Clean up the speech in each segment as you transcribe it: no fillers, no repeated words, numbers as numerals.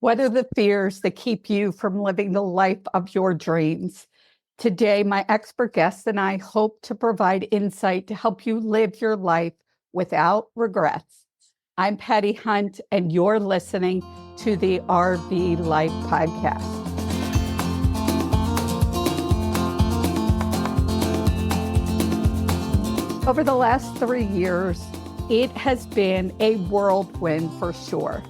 What are the fears that keep you from living the life of your dreams? Today, my expert guest and I hope to provide insight to help you live your life without regrets. I'm Patty Hunt, and you're listening to the RV Life Podcast. Over the last 3 years, it has been a whirlwind for sure.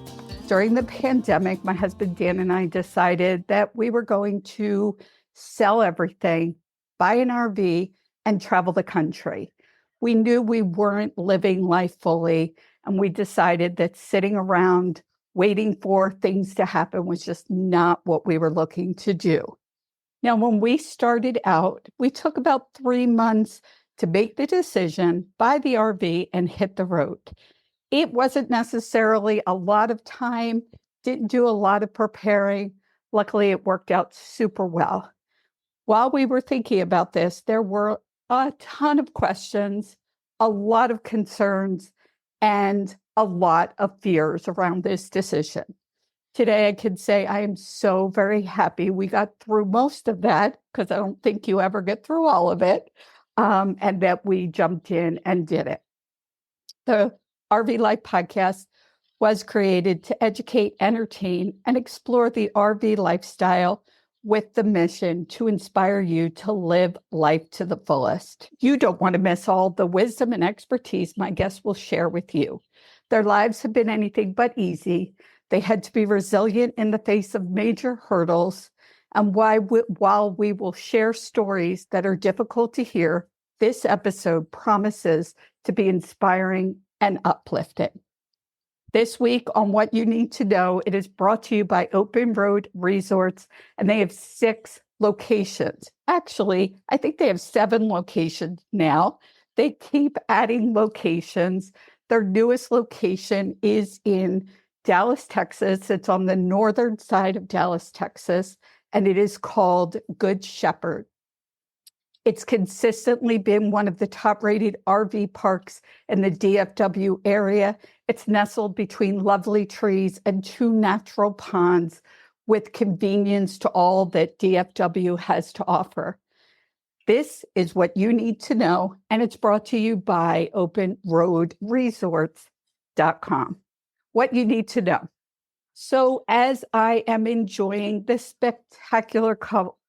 During the pandemic, my husband Dan and I decided that we were going to sell everything, buy an RV, and travel the country. We knew we weren't living life fully, and we decided that sitting around waiting for things to happen was just not what we were looking to do. Now, when we started out, we took about 3 months to make the decision, buy the RV, and hit the road. It wasn't necessarily a lot of time, didn't do a lot of preparing. Luckily, it worked out super well. While we were thinking about this, there were a ton of questions, a lot of concerns, and a lot of fears around this decision. Today, I can say I am so very happy we got through most of that, because I don't think you ever get through all of it, and that we jumped in and did it. The RV Life Podcast was created to educate, entertain, and explore the RV lifestyle with the mission to inspire you to live life to the fullest. You don't want to miss all the wisdom and expertise my guests will share with you. Their lives have been anything but easy. They had to be resilient in the face of major hurdles. And while we will share stories that are difficult to hear, this episode promises to be inspiring and uplifting. This week on What You Need to Know, it is brought to you by Open Road Resorts, and they have 6 locations. Actually, I think they have 7 locations now. They keep adding locations. Their newest location is in Dallas, Texas. It's on the northern side of Dallas, Texas, and it is called Good Shepherd. It's consistently been one of the top-rated RV parks in the DFW area. It's nestled between lovely trees and 2 natural ponds with convenience to all that DFW has to offer. This is what you need to know, and it's brought to you by openroadresorts.com. What you need to know. So as I am enjoying the spectacular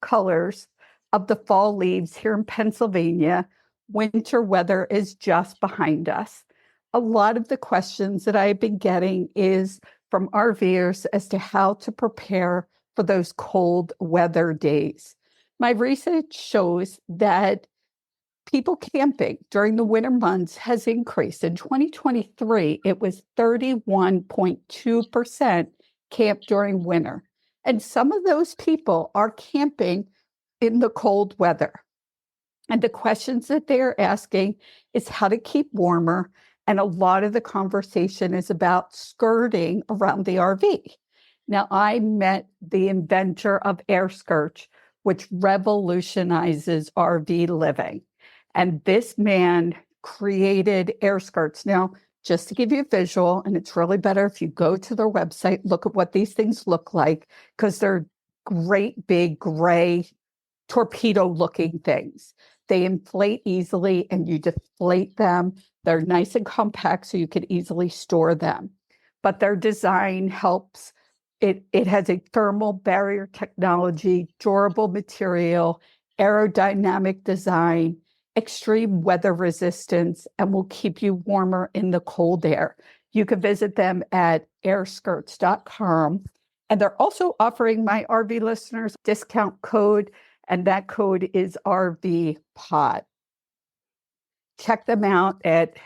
colors of the fall leaves here in Pennsylvania, winter weather is just behind us. A lot of the questions that I've been getting is from RVers as to how to prepare for those cold weather days. My research shows that people camping during the winter months has increased. In 2023, it was 31.2% camped during winter. And some of those people are camping in the cold weather. And the questions that they're asking is how to keep warmer. And a lot of the conversation is about skirting around the RV. Now, I met the inventor of air skirts, which revolutionizes RV living. And this man created air skirts. Now, just to give you a visual, and it's really better if you go to their website, look at what these things look like, because they're great big gray torpedo-looking things. They inflate easily and you deflate them. They're nice and compact so you can easily store them. But their design helps. It has a thermal barrier technology, durable material, aerodynamic design, extreme weather resistance, and will keep you warmer in the cold air. You can visit them at airskirts.com. And they're also offering my RV listeners discount code, and that code is RVPOD. Check them out at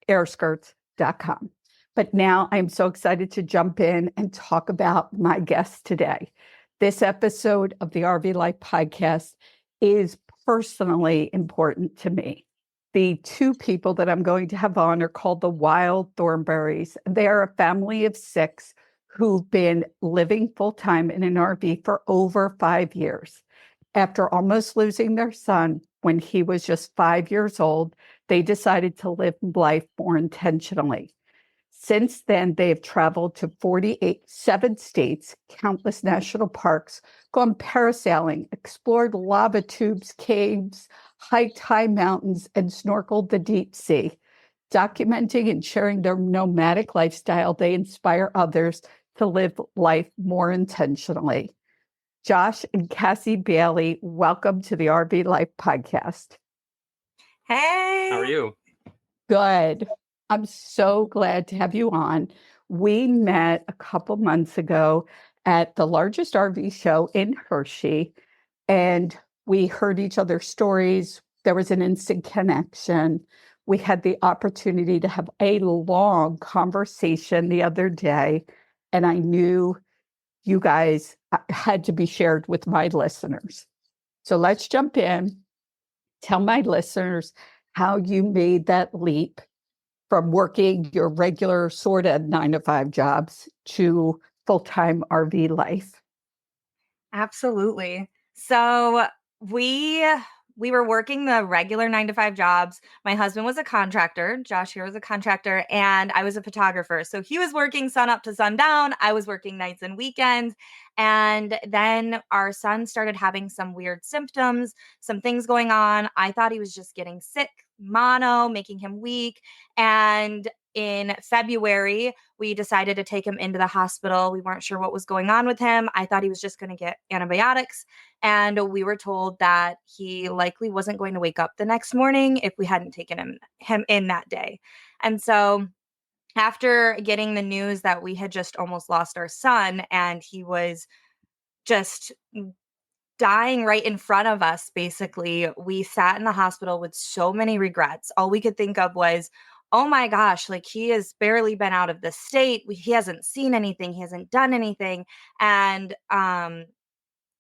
airskirts.com. But now I'm so excited to jump in and talk about my guest today. This episode of the RV Life Podcast is personally important to me. The 2 people that I'm going to have on are called the Wild Thornbaileys. They are a family of 6 who've been living full-time in an RV for over 5 years. After almost losing their son when he was just 5 years old, they decided to live life more intentionally. Since then, they have traveled to 7 states, countless national parks, gone parasailing, explored lava tubes, caves, hiked high mountains, and snorkeled the deep sea. Documenting and sharing their nomadic lifestyle, they inspire others to live life more intentionally. Josh and Cassie Bailey, welcome to the RV Life podcast. Hey. How are you? Good. I'm so glad to have you on. We met a couple months ago at the largest RV show in Hershey, and we heard each other's stories. There was an instant connection. We had the opportunity to have a long conversation the other day, and I knew you guys had to be shared with my listeners. So let's jump in. Tell my listeners how you made that leap from working your regular sort of 9-to-5 jobs to full-time RV life. Absolutely. So we were working the regular 9-to-5 jobs. My husband was a contractor. Josh here was a contractor, and I was a photographer. So he was working sun up to sundown. I was working nights and weekends. And then our son started having some weird symptoms, some things going on. I thought he was just getting sick, mono, making him weak. And in February, we decided to take him into the hospital. We weren't sure what was going on with him. I thought he was just going to get antibiotics. And we were told that he likely wasn't going to wake up the next morning if we hadn't taken him in that day. And so after getting the news that we had just almost lost our son and he was just dying right in front of us, basically, we sat in the hospital with so many regrets. All we could think of was, oh my gosh, like he has barely been out of the state. He hasn't seen anything. He hasn't done anything. And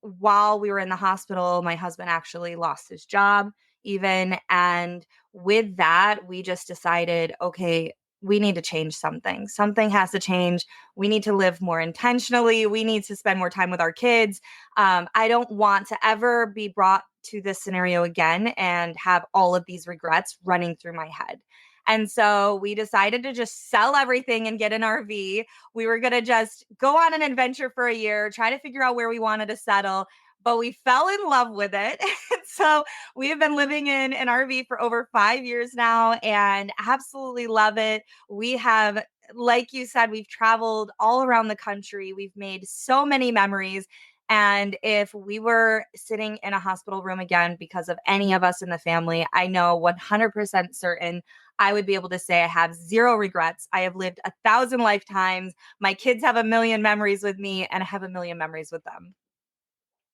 while we were in the hospital, my husband actually lost his job even. And with that, we just decided, okay, we need to change something. Something has to change. We need to live more intentionally. We need to spend more time with our kids. I don't want to ever be brought to this scenario again and have all of these regrets running through my head. And so we decided to just sell everything and get an RV. We were going to just go on an adventure for a year, try to figure out where we wanted to settle, but we fell in love with it. So we have been living in an RV for over 5 years now and absolutely love it. We have, like you said, we've traveled all around the country. We've made so many memories. And if we were sitting in a hospital room again because of any of us in the family, I know 100% certain I would be able to say I have zero regrets. I have lived 1,000 lifetimes. My kids have 1,000,000 memories with me, and I have 1,000,000 memories with them.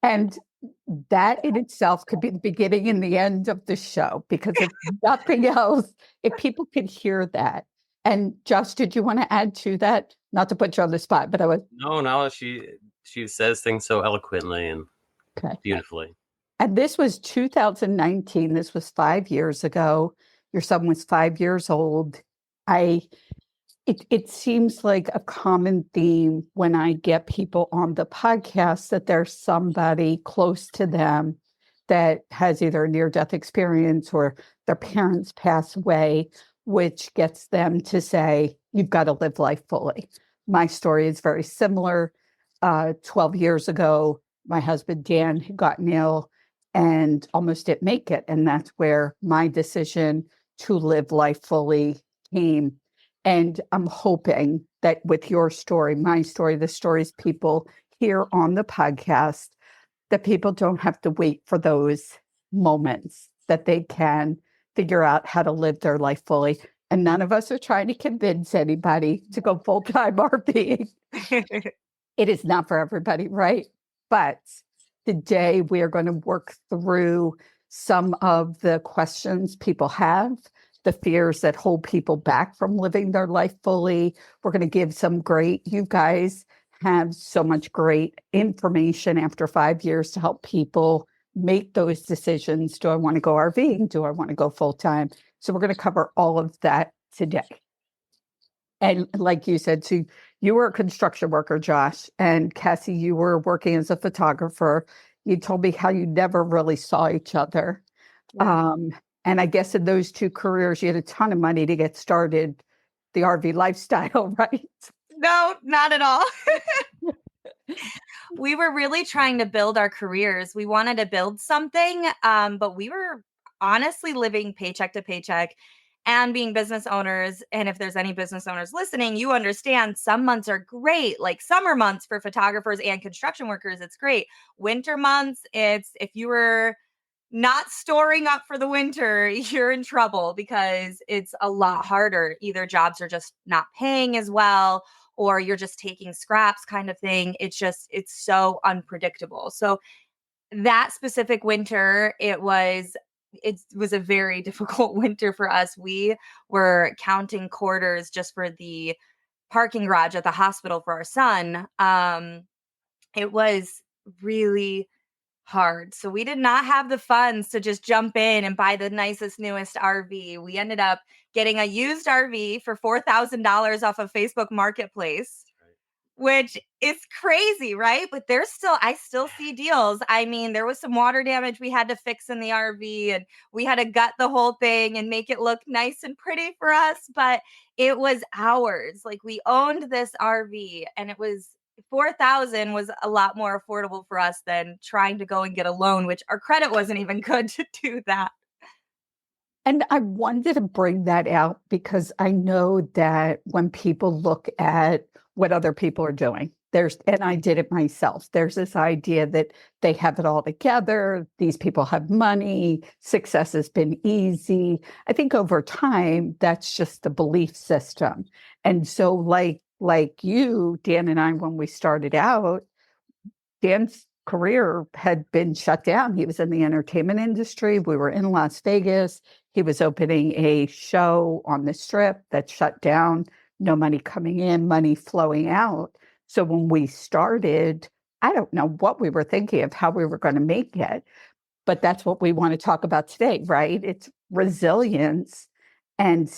And that in itself could be the beginning and the end of the show, because if nothing else, if people could hear that. And Josh, did you want to add to that? Not to put you on the spot, but I was. No, she says things so eloquently and beautifully. And this was 2019. This was 5 years ago. Your son was 5 years old. It seems like a common theme when I get people on the podcast that there's somebody close to them that has either a near-death experience or their parents pass away, which gets them to say, you've got to live life fully. My story is very similar. 12 years ago, my husband, Dan, had gotten ill and almost didn't make it. And that's where my decision to live life fully came. And I'm hoping that with your story, my story, the stories people hear on the podcast, that people don't have to wait for those moments, that they can figure out how to live their life fully. And none of us are trying to convince anybody to go full-time RVing. It is not for everybody, right? But today we are going to work through some of the questions people have, the fears that hold people back from living their life fully. We're going to give some you guys have so much great information after 5 years to help people make those decisions. Do I want to go RVing? Do I want to go full-time? So we're going to cover all of that today. And like you said, so you were a construction worker, Josh, and Cassie, you were working as a photographer. You told me how you never really saw each other. Yeah. And I guess in those two careers, you had a ton of money to get started, the RV lifestyle, right? No, not at all. We were really trying to build our careers. We wanted to build something, but we were honestly living paycheck to paycheck and being business owners. And if there's any business owners listening, you understand some months are great, like summer months for photographers and construction workers. It's great. Winter months, it's if you were not storing up for the winter, you're in trouble because it's a lot harder. Either jobs are just not paying as well, or you're just taking scraps kind of thing. It's so unpredictable. So that specific winter, it was a very difficult winter for us. We were counting quarters just for the parking garage at the hospital for our son. It was really hard. So we did not have the funds to just jump in and buy the nicest, newest RV. We ended up getting a used RV for $4,000 off of Facebook Marketplace, which is crazy, right? But I still see deals. I mean, there was some water damage we had to fix in the RV, and we had to gut the whole thing and make it look nice and pretty for us, but it was ours. Like, we owned this RV, and it was 4,000 was a lot more affordable for us than trying to go and get a loan, which our credit wasn't even good to do that. And I wanted to bring that out because I know that when people look at what other people are doing, and I did it myself, there's this idea that they have it all together. These people have money. Success has been easy. I think over time, that's just the belief system. And so like you, Dan and I, when we started out, Dan's career had been shut down. He was in the entertainment industry. We were in Las Vegas. He was opening a show on the Strip that shut down, no money coming in, money flowing out. So when we started, I don't know what we were thinking of how we were going to make it, but that's what we want to talk about today, right? It's resilience and,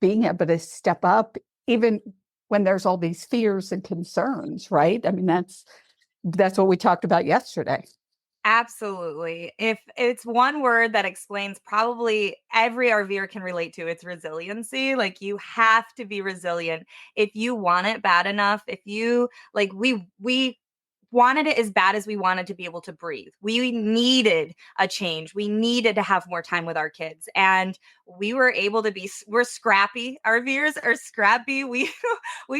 being able to step up even when there's all these fears and concerns, right? I mean, that's what we talked about yesterday. Absolutely. If it's one word that explains probably every RVer can relate to, it's resiliency. Like, you have to be resilient if you want it bad enough. If you like, we wanted it as bad as we wanted to be able to breathe. We needed a change. We needed to have more time with our kids. And we were able to we're scrappy. RVers are scrappy. We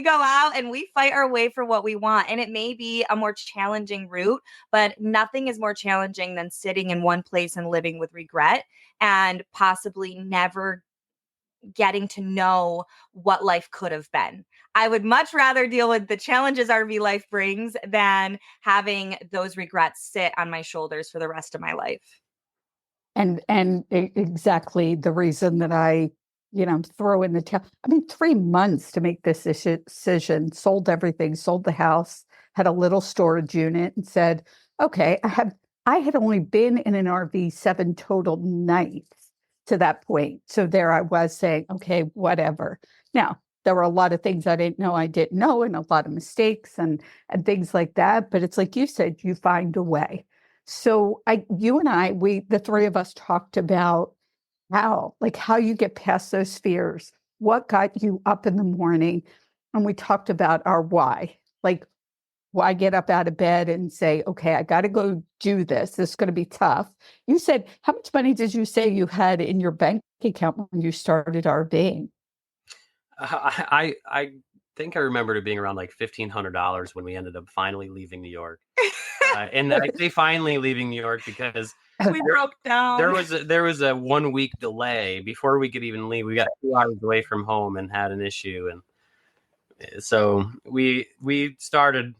go out and we fight our way for what we want. And it may be a more challenging route, but nothing is more challenging than sitting in one place and living with regret and possibly never getting to know what life could have been. I would much rather deal with the challenges RV life brings than having those regrets sit on my shoulders for the rest of my life. And exactly the reason that I, throw in the 3 months to make this decision, sold everything, sold the house, had a little storage unit and said, okay, I had only been in an RV 7 total nights to that point. So there I was saying, okay, whatever. Now, there were a lot of things I didn't know, and a lot of mistakes and things like that. But it's like you said, you find a way. So you and I, the three of us talked about how you get past those fears, what got you up in the morning. And we talked about our why, like why get up out of bed and say, okay, I got to go do this. This is going to be tough. You said, how much money did you say you had in your bank account when you started RVing? I think I remembered it being around like $1,500 when we ended up finally leaving New York. And I say finally leaving New York because we broke down. There was a 1 week delay before we could even leave. We got 2 hours away from home and had an issue, and so we started.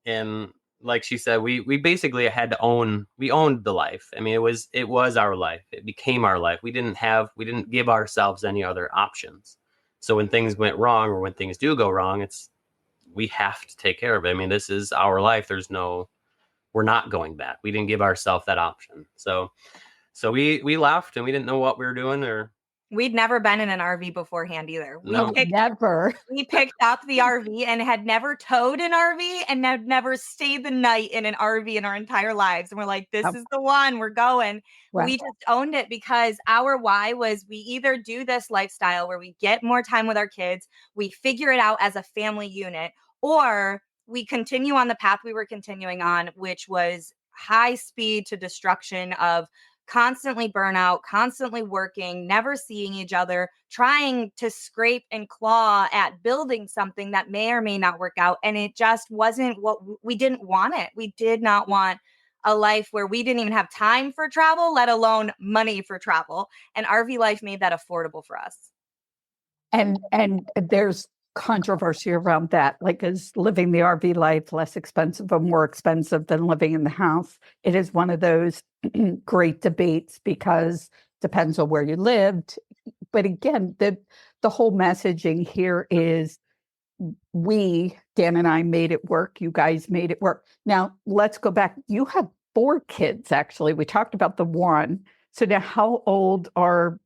And like she said, we basically had to we owned the life. I mean, it was our life. It became our life. We didn't give ourselves any other options. So when things went wrong or when things do go wrong, we have to take care of it. I mean, this is our life. We're not going back. We didn't give ourselves that option. So we left and we didn't know what we were doing or We'd never been in an RV beforehand either. No. Never. We picked up the RV and had never towed an RV and had never stayed the night in an RV in our entire lives. And we're like, this is the one, we're going. Wow. We just owned it because our why was we either do this lifestyle where we get more time with our kids, we figure it out as a family unit, or we continue on the path we were continuing on, which was high speed to destruction of constantly burnout, constantly working, never seeing each other, trying to scrape and claw at building something that may or may not work out. And it just wasn't what we didn't want it. We did not want a life where we didn't even have time for travel, let alone money for travel. And RV life made that affordable for us. And there's controversy around that. Like, is living the RV life less expensive or more expensive than living in the house? It is one of those great debates because depends on where you lived. But again, the whole messaging here is Dan and I made it work. You guys made it work. Now let's go back. You have 4 kids, actually. We talked about the one. So now how old are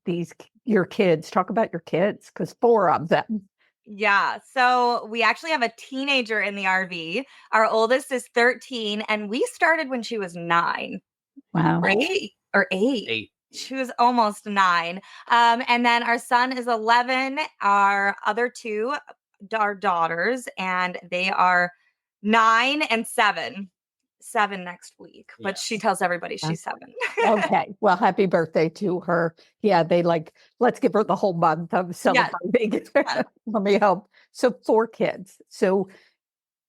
your kids? Talk about your kids, because 4 of them. Yeah. So we actually have a teenager in the RV. Our oldest is 13, and we started when she was 9. Wow. Right? Or 8. 8. She was almost 9. And then our son is 11. Our other 2 are daughters, and they are 9 and 7. 7 next week, but she tells everybody she's 7. Okay. Well, happy birthday to her. Yeah, let's give her the whole month of celebrating. Yes. Let me help. So 4 kids. So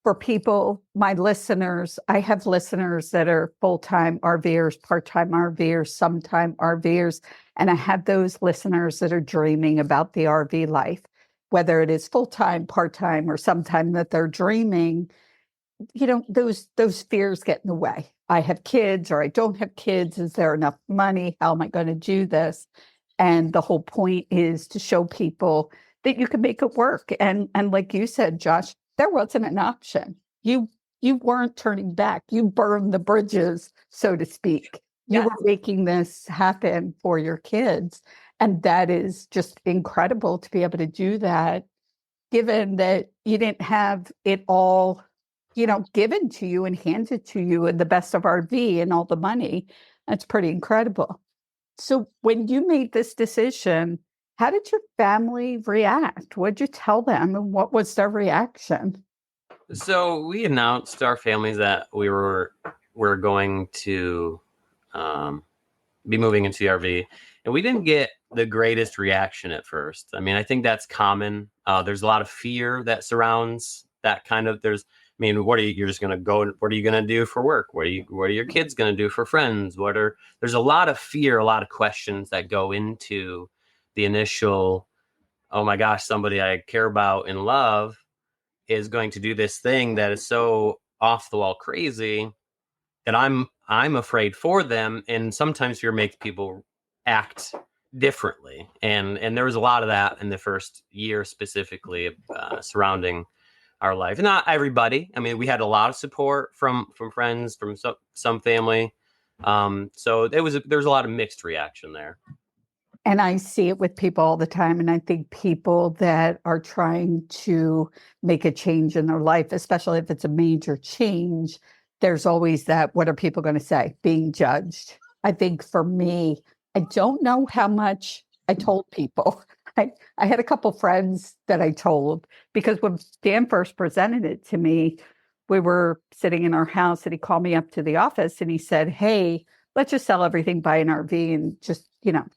for people, my listeners, I have listeners that are full-time RVers, part-time RVers, sometime RVers, and I have those listeners that are dreaming about the RV life, whether it is full-time, part-time, or sometime that they're dreaming. Those fears get in the way. I have kids or I don't have kids. Is there enough money? How am I going to do this? And the whole point is to show people that you can make it work. And like you said, Josh, there wasn't an option. You weren't turning back. You burned the bridges, so to speak. You were making this happen for your kids. And that is just incredible to be able to do that, given that you didn't have it all given to you and handed to you in the best of RV and all the money. That's pretty incredible. So when you made this decision, how did your family react? What did you tell them and what was their reaction? So we announced our families that we're going to be moving into the RV, and we didn't get the greatest reaction at first. I mean, I think that's common. There's a lot of fear that surrounds that kind of. You're just going to go, what are you going to do for work? What are your kids going to do for friends? There's a lot of fear, a lot of questions that go into the initial, oh my gosh, somebody I care about and love is going to do this thing that is so off the wall crazy that I'm afraid for them. And sometimes fear makes people act differently. And there was a lot of that in the first year specifically surrounding our life. Not everybody. I mean, we had a lot of support from friends, from some family. So there was a lot of mixed reaction there. And I see it with people all the time. And I think people that are trying to make a change in their life, especially if it's a major change, there's always that, what are people going to say? Being judged. I think for me, I don't know how much I told people. I had a couple friends that I told, because when Dan first presented it to me, we were sitting in our house and he called me up to the office and he said, hey, let's just sell everything, buy an RV and just,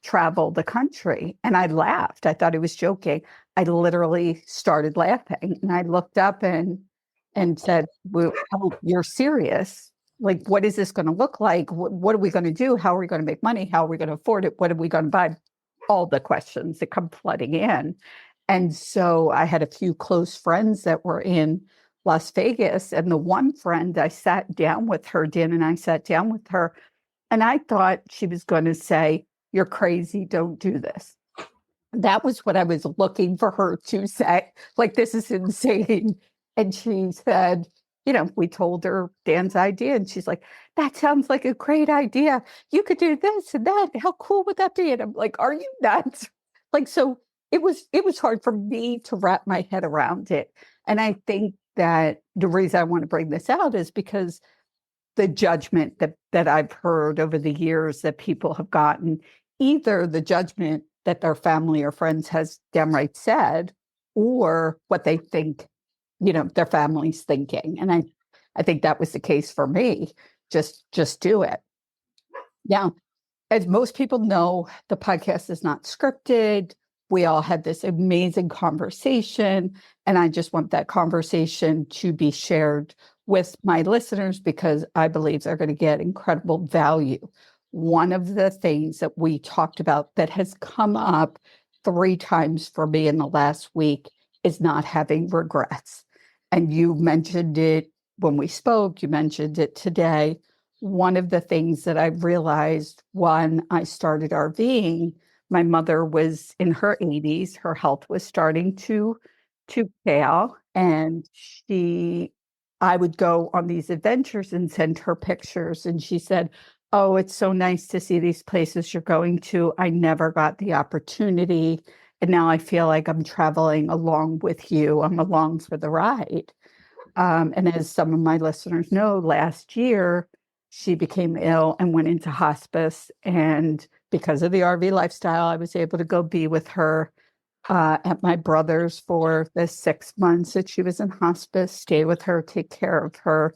travel the country. And I laughed. I thought he was joking. I literally started laughing and I looked up and said, well, you're serious? Like, what is this going to look like? What are we going to do? How are we going to make money? How are we going to afford it? What are we going to buy? All the questions that come flooding in. And so I had a few close friends that were in Las Vegas. And the one friend, I sat down with her, Dan and I sat down with her, and I thought she was going to say, you're crazy, don't do this. That was what I was looking for her to say, like, this is insane. And she said, we told her Dan's idea, and she's like, that sounds like a great idea. You could do this and that. How cool would that be? And I'm like, are you nuts? like, so it was hard for me to wrap my head around it. And I think that the reason I want to bring this out is because the judgment that I've heard over the years that people have gotten, either the judgment that their family or friends has downright said, or what they think, their family's thinking. And I think that was the case for me. Just do it. Now, as most people know, the podcast is not scripted. We all had this amazing conversation, and I just want that conversation to be shared with my listeners because I believe they're going to get incredible value. One of the things that we talked about that has come up 3 times for me in the last week is not having regrets. And you mentioned it when we spoke, you mentioned it today. One of the things that I realized when I started RVing, my mother was in her 80s. Her health was starting to fail, and I would go on these adventures and send her pictures, and she said, "Oh, it's so nice to see these places you're going to. I never got the opportunity, and now I feel like I'm traveling along with you. I'm along for the ride." And as some of my listeners know, last year, she became ill and went into hospice. And because of the RV lifestyle, I was able to go be with her at my brother's for the 6 months that she was in hospice, stay with her, take care of her.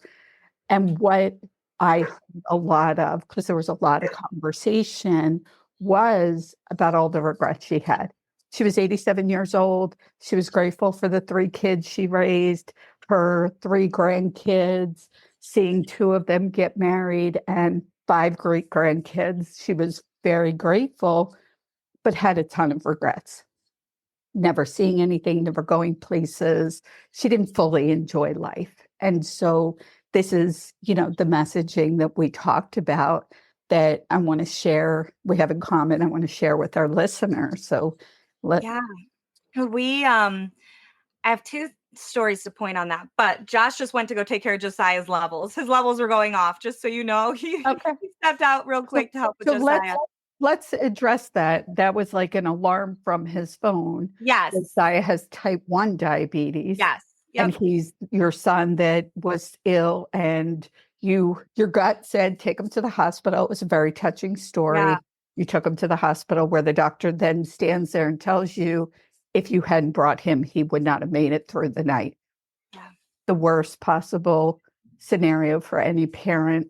And what I heard a lot of, because there was a lot of conversation, was about all the regrets she had. She was 87 years old. She was grateful for the 3 kids she raised, her 3 grandkids, seeing 2 of them get married and 5 great grandkids. She was very grateful, but had a ton of regrets. Never seeing anything, never going places. She didn't fully enjoy life. And so this is, the messaging that we talked about that I want to share. We have in common. I want to share with our listeners. So Yeah. I have 2 stories to point on that, but Josh just went to go take care of Josiah's levels. His levels were going off, just so you know. okay. He stepped out real quick to help with So Josiah. let's address that. That was like an alarm from his phone. Yes. Josiah has type 1 diabetes. Yes. Yep. And he's your son that was ill, and your gut said, take him to the hospital. It was a very touching story. Yeah. You took him to the hospital where the doctor then stands there and tells you, if you hadn't brought him, he would not have made it through the night. Yeah. The worst possible scenario for any parent.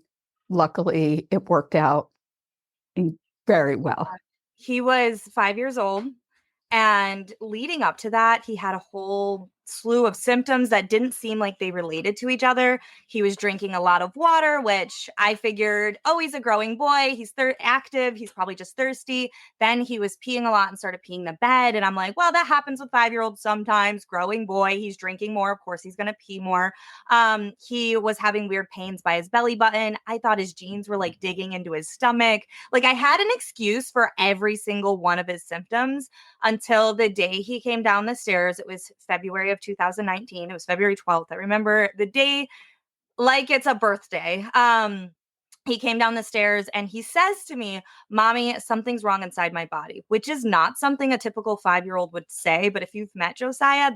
Luckily, it worked out very well. He was 5 years old. And leading up to that, he had a whole slew of symptoms that didn't seem like they related to each other. He was drinking a lot of water, which I figured, oh, he's a growing boy. He's active. He's probably just thirsty. Then he was peeing a lot and started peeing the bed. And I'm like, well, that happens with 5-year-olds sometimes. Growing boy, he's drinking more. Of course, he's going to pee more. He was having weird pains by his belly button. I thought his jeans were like digging into his stomach. Like I had an excuse for every single one of his symptoms until the day he came down the stairs. It was February of 2019. It was February 12th. I remember the day like it's a birthday. He came down the stairs and he says to me, "Mommy, something's wrong inside my body," which is not something a typical 5-year-old would say. But if you've met Josiah,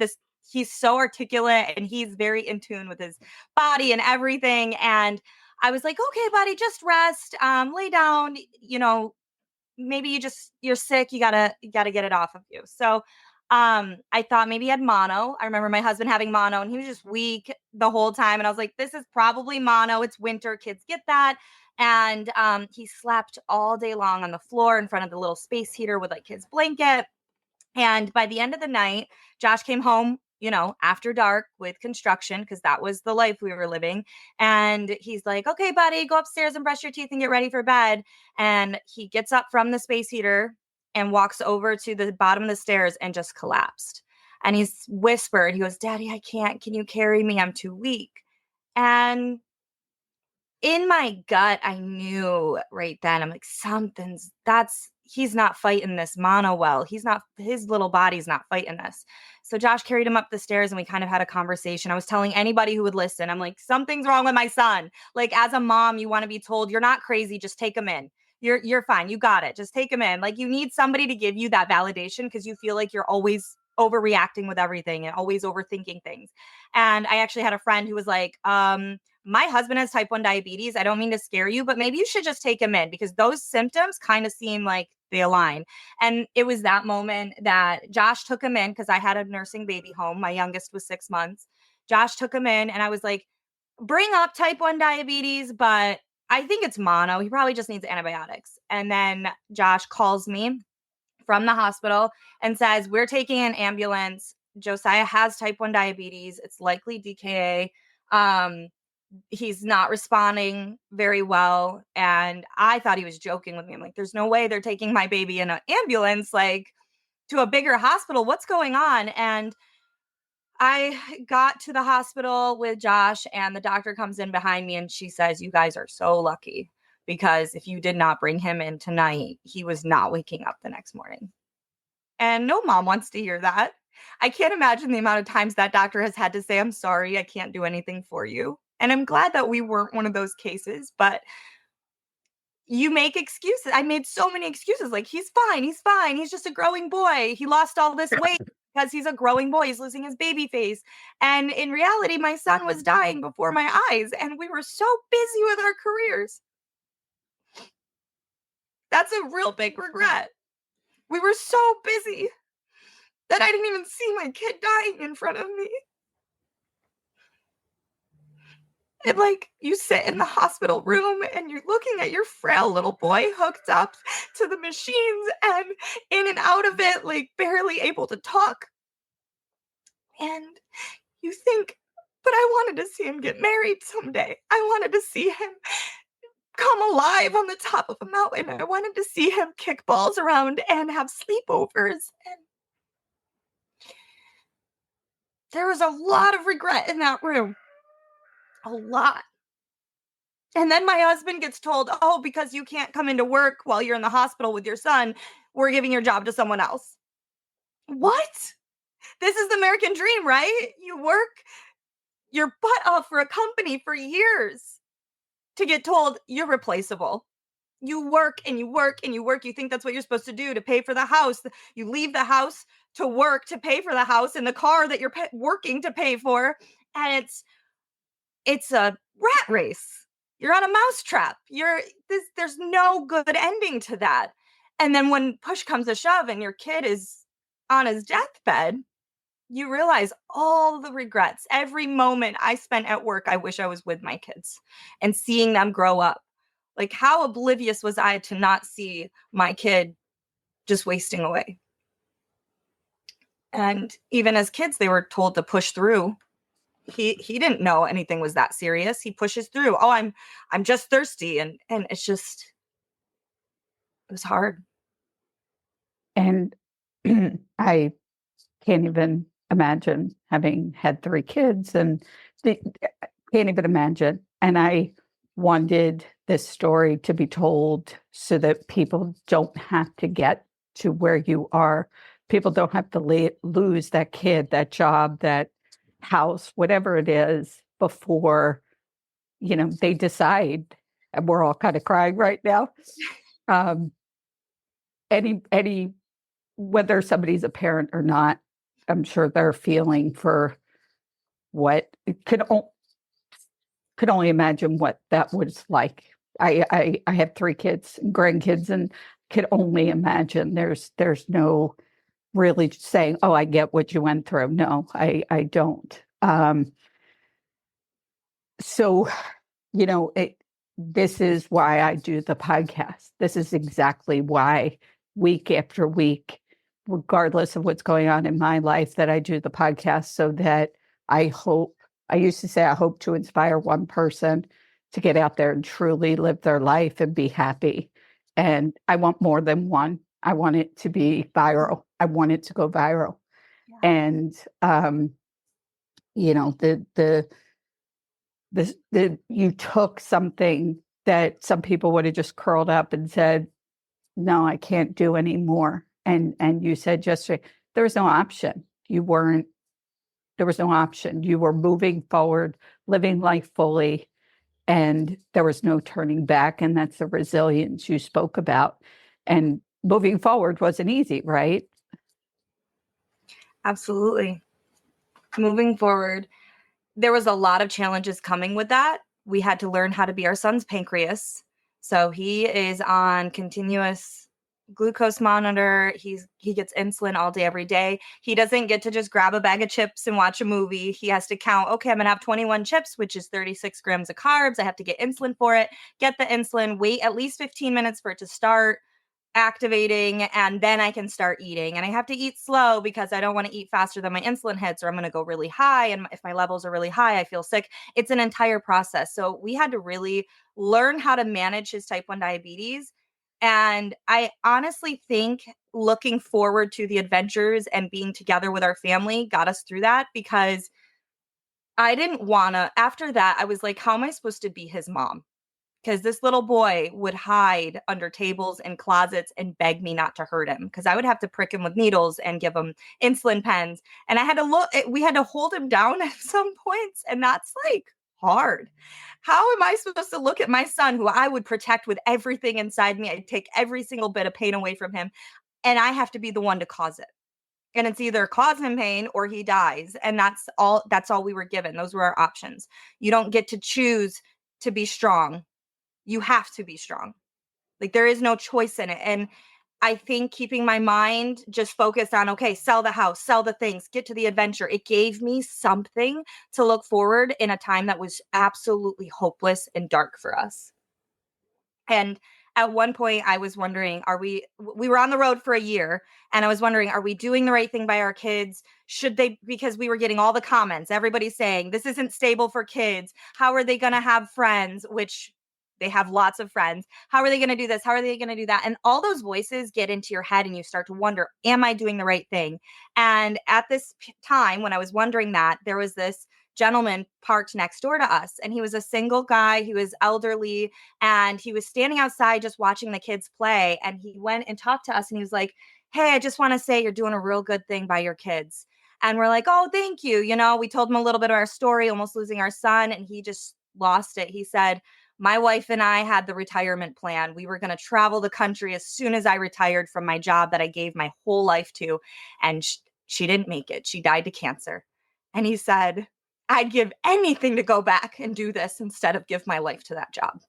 he's so articulate and he's very in tune with his body and everything. And I was like, "Okay, buddy, just rest, lay down, maybe you're sick. You gotta get it off of you." So I thought maybe he had mono. I remember my husband having mono and he was just weak the whole time. And I was like, this is probably mono. It's winter. Kids get that. And he slept all day long on the floor in front of the little space heater with like his blanket. And by the end of the night, Josh came home, after dark with construction, because that was the life we were living. And he's like, "Okay, buddy, go upstairs and brush your teeth and get ready for bed." And he gets up from the space heater and walks over to the bottom of the stairs and just collapsed. And he's whispered, he goes, "Daddy, I can't. Can you carry me? I'm too weak." And in my gut, I knew right then, I'm like, he's not fighting this mono well. His little body's not fighting this. So Josh carried him up the stairs and we kind of had a conversation. I was telling anybody who would listen, I'm like, something's wrong with my son. Like as a mom, you want to be told you're not crazy, just take him in. You're fine. You got it. Just take him in. Like, you need somebody to give you that validation because you feel like you're always overreacting with everything and always overthinking things. And I actually had a friend who was like, my husband has type 1 diabetes. I don't mean to scare you, but maybe you should just take him in because those symptoms kind of seem like they align. And it was that moment that Josh took him in because I had a nursing baby home. My youngest was 6 months. Josh took him in and I was like, bring up type 1 diabetes, but I think it's mono. He probably just needs antibiotics. And then Josh calls me from the hospital and says, we're taking an ambulance. Josiah has type 1 diabetes. It's likely DKA. He's not responding very well. And I thought he was joking with me. I'm like, there's no way they're taking my baby in an ambulance, like, to a bigger hospital. What's going on? And I got to the hospital with Josh and the doctor comes in behind me and she says, you guys are so lucky because if you did not bring him in tonight, he was not waking up the next morning. And no mom wants to hear that. I can't imagine the amount of times that doctor has had to say, I'm sorry, I can't do anything for you. And I'm glad that we weren't one of those cases, but you make excuses. I made so many excuses. Like, he's fine. He's fine. He's just a growing boy. He lost all this weight because he's a growing boy. He's losing his baby face. And in reality, my son was dying before my eyes. And we were so busy with our careers. That's a real big regret. We were so busy that I didn't even see my kid dying in front of me. And like, you sit in the hospital room and you're looking at your frail little boy hooked up to the machines and in and out of it, like barely able to talk. And you think, but I wanted to see him get married someday. I wanted to see him come alive on the top of a mountain. I wanted to see him kick balls around and have sleepovers. And there was a lot of regret in that room. A lot. And then my husband gets told, oh, because you can't come into work while you're in the hospital with your son, we're giving your job to someone else. What? This is the American dream, right? You work your butt off for a company for years to get told you're replaceable. You work and you work and you work. You think that's what you're supposed to do to pay for the house. You leave the house to work to pay for the house and the car that you're working to pay for. And it's a rat race. You're on a mousetrap. There's no good ending to that. And then when push comes to shove and your kid is on his deathbed, you realize all the regrets. Every moment I spent at work, I wish I was with my kids and seeing them grow up. Like, how oblivious was I to not see my kid just wasting away? And even as kids, they were told to push through. He didn't know anything was that serious. He pushes through. Oh, I'm just thirsty. And it's just, it was hard. And I can't even imagine having had 3 kids and can't even imagine. And I wanted this story to be told so that people don't have to get to where you are. People don't have to lose that kid, that job, that house, whatever it is, before, they decide. And we're all kind of crying right now. Any whether somebody's a parent or not, I'm sure they're feeling for what could only imagine what that was like. I have 3 kids and grandkids and could only imagine. There's no really saying, oh, I get what you went through. No, I don't. So, this is why I do the podcast. This is exactly why week after week, regardless of what's going on in my life, that I do the podcast, so that I used to say, I hope to inspire one person to get out there and truly live their life and be happy. And I want more than one. I want it to be viral. I want it to go viral. Yeah. And, you took something that some people would have just curled up and said, no, I can't do anymore. And you said yesterday, there was no option. There was no option. You were moving forward, living life fully. and there was no turning back. And that's the resilience you spoke about. And moving forward wasn't easy, right? Absolutely. Moving forward, there was a lot of challenges coming with that. We had to learn how to be our son's pancreas. So he is on continuous glucose monitor. He gets insulin all day, every day. He doesn't get to just grab a bag of chips and watch a movie. He has to count, okay, I'm going to have 21 chips, which is 36 grams of carbs. I have to get insulin for it, get the insulin, wait at least 15 minutes for it to start activating, and then I can start eating. And I have to eat slow because I don't want to eat faster than my insulin hits, or I'm going to go really high. And if my levels are really high, I feel sick. It's an entire process. So we had to really learn how to manage his type 1 diabetes. And I honestly think looking forward to the adventures and being together with our family got us through that, because I didn't want to, after that, I was like, how am I supposed to be his mom? Because this little boy would hide under tables and closets and beg me not to hurt him, because I would have to prick him with needles and give him insulin pens. And I had to we had to hold him down at some points. And that's like hard. How am I supposed to look at my son, who I would protect with everything inside me? I'd take every single bit of pain away from him, and I have to be the one to cause it. And it's either cause him pain or he dies. And that's all we were given. Those were our options. You don't get to choose to be strong. You have to be strong. Like, there is no choice in it. And I think keeping my mind just focused on, okay, sell the house, sell the things, get to the adventure. It gave me something to look forward in a time that was absolutely hopeless and dark for us. And at one point I was wondering, we were on the road for a year, and I was wondering, are we doing the right thing by our kids? Should they, because we were getting all the comments, everybody saying, this isn't stable for kids. How are they going to have friends? Which they have lots of friends. How are they going to do this? How are they going to do that? And all those voices get into your head, and you start to wonder, am I doing the right thing? And at this time, when I was wondering that, there was this gentleman parked next door to us, and he was a single guy. He was elderly, and he was standing outside just watching the kids play. And he went and talked to us, and he was like, hey, I just want to say you're doing a real good thing by your kids. And we're like, oh, thank you. You know, we told him a little bit of our story, almost losing our son, and he just lost it. He said, my wife and I had the retirement plan. We were going to travel the country as soon as I retired from my job that I gave my whole life to. And she didn't make it. She died to cancer. And he said, I'd give anything to go back and do this instead of give my life to that job.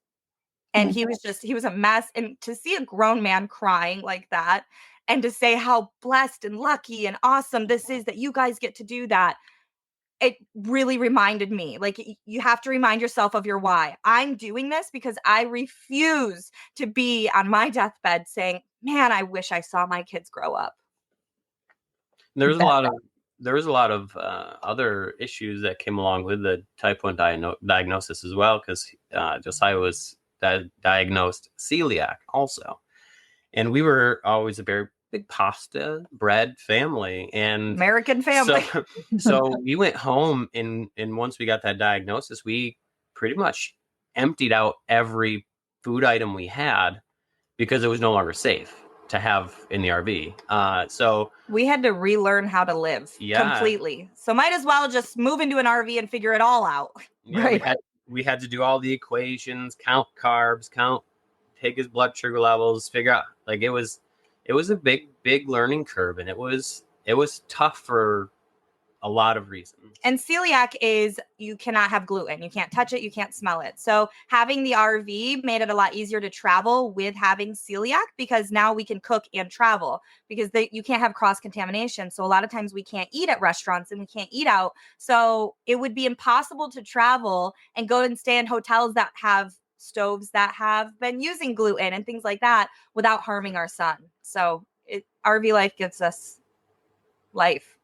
And he was a mess. And to see a grown man crying like that, and to say how blessed and lucky and awesome this is that you guys get to do that, it really reminded me, like, you have to remind yourself of your why. I'm doing this because I refuse to be on my deathbed saying, man, I wish I saw my kids grow up. There was a lot of other issues that came along with the type 1 diagnosis as well, because Josiah was diagnosed celiac also. And we were always a very big pasta bread family, and American family. So we went home, and once we got that diagnosis, we pretty much emptied out every food item we had, because it was no longer safe to have in the RV. So we had to relearn how to live completely. So might as well just move into an RV and figure it all out. Yeah, right. We had to do all the equations, count carbs, take his blood sugar levels, figure out, like, it was a big learning curve, and it was tough for a lot of reasons. And celiac is, you cannot have gluten. You can't touch it. You can't smell it. So having the RV made it a lot easier to travel with having celiac, because now we can cook and travel, because you can't have cross contamination. So a lot of times we can't eat at restaurants and we can't eat out. So it would be impossible to travel and go and stay in hotels that have stoves that have been using gluten and things like that without harming our son. So RV life gives us life.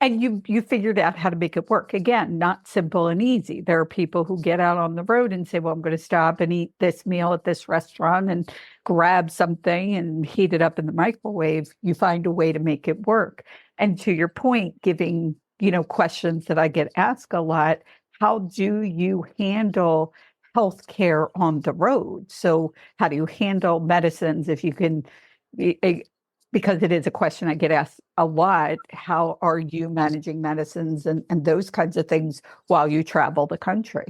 And you figured out how to make it work. Again, not simple and easy. There are people who get out on the road and say, well, I'm going to stop and eat this meal at this restaurant and grab something and heat it up in the microwave. You find a way to make it work. And to your point, giving, questions that I get asked a lot, how do you handle healthcare on the road? So how do you handle medicines, if you can, because it is a question I get asked a lot, how are you managing medicines and those kinds of things while you travel the country?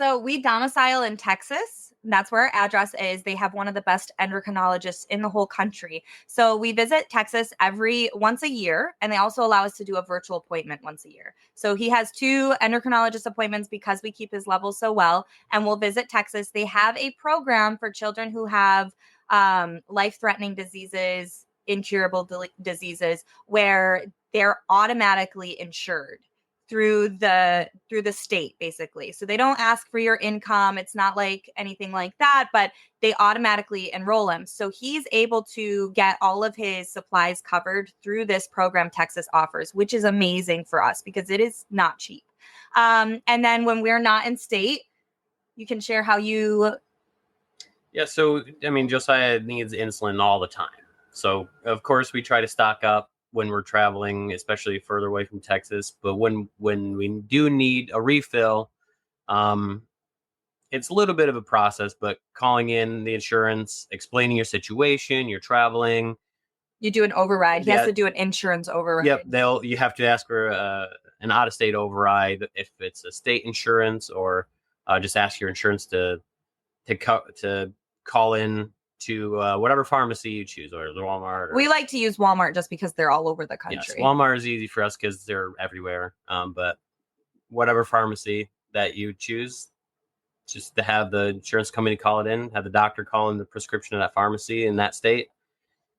So we domicile in Texas. That's where our address is. They have one of the best endocrinologists in the whole country. So we visit Texas once a year, and they also allow us to do a virtual appointment once a year. So he has 2 endocrinologist appointments because we keep his levels so well, and we'll visit Texas. They have a program for children who have life-threatening diseases, incurable diseases, where they're automatically insured through the state, basically. So they don't ask for your income. It's not like anything like that, but they automatically enroll him. So he's able to get all of his supplies covered through this program Texas offers, which is amazing for us because it is not cheap. And then when we're not in state, you can share how you... Yeah, so I mean, Josiah needs insulin all the time. So of course we try to stock up when we're traveling, especially further away from Texas. But when we do need a refill, it's a little bit of a process, but calling in the insurance, explaining your situation, you're traveling. You do an override. He Yeah. has to do an insurance override. Yep, you have to ask for an out-of-state override if it's a state insurance, or just ask your insurance to call in to whatever pharmacy you choose, or the Walmart. We like to use Walmart just because they're all over the country. Yes, Walmart is easy for us because they're everywhere. But whatever pharmacy that you choose, just to have the insurance company call it in, have the doctor call in the prescription of that pharmacy in that state.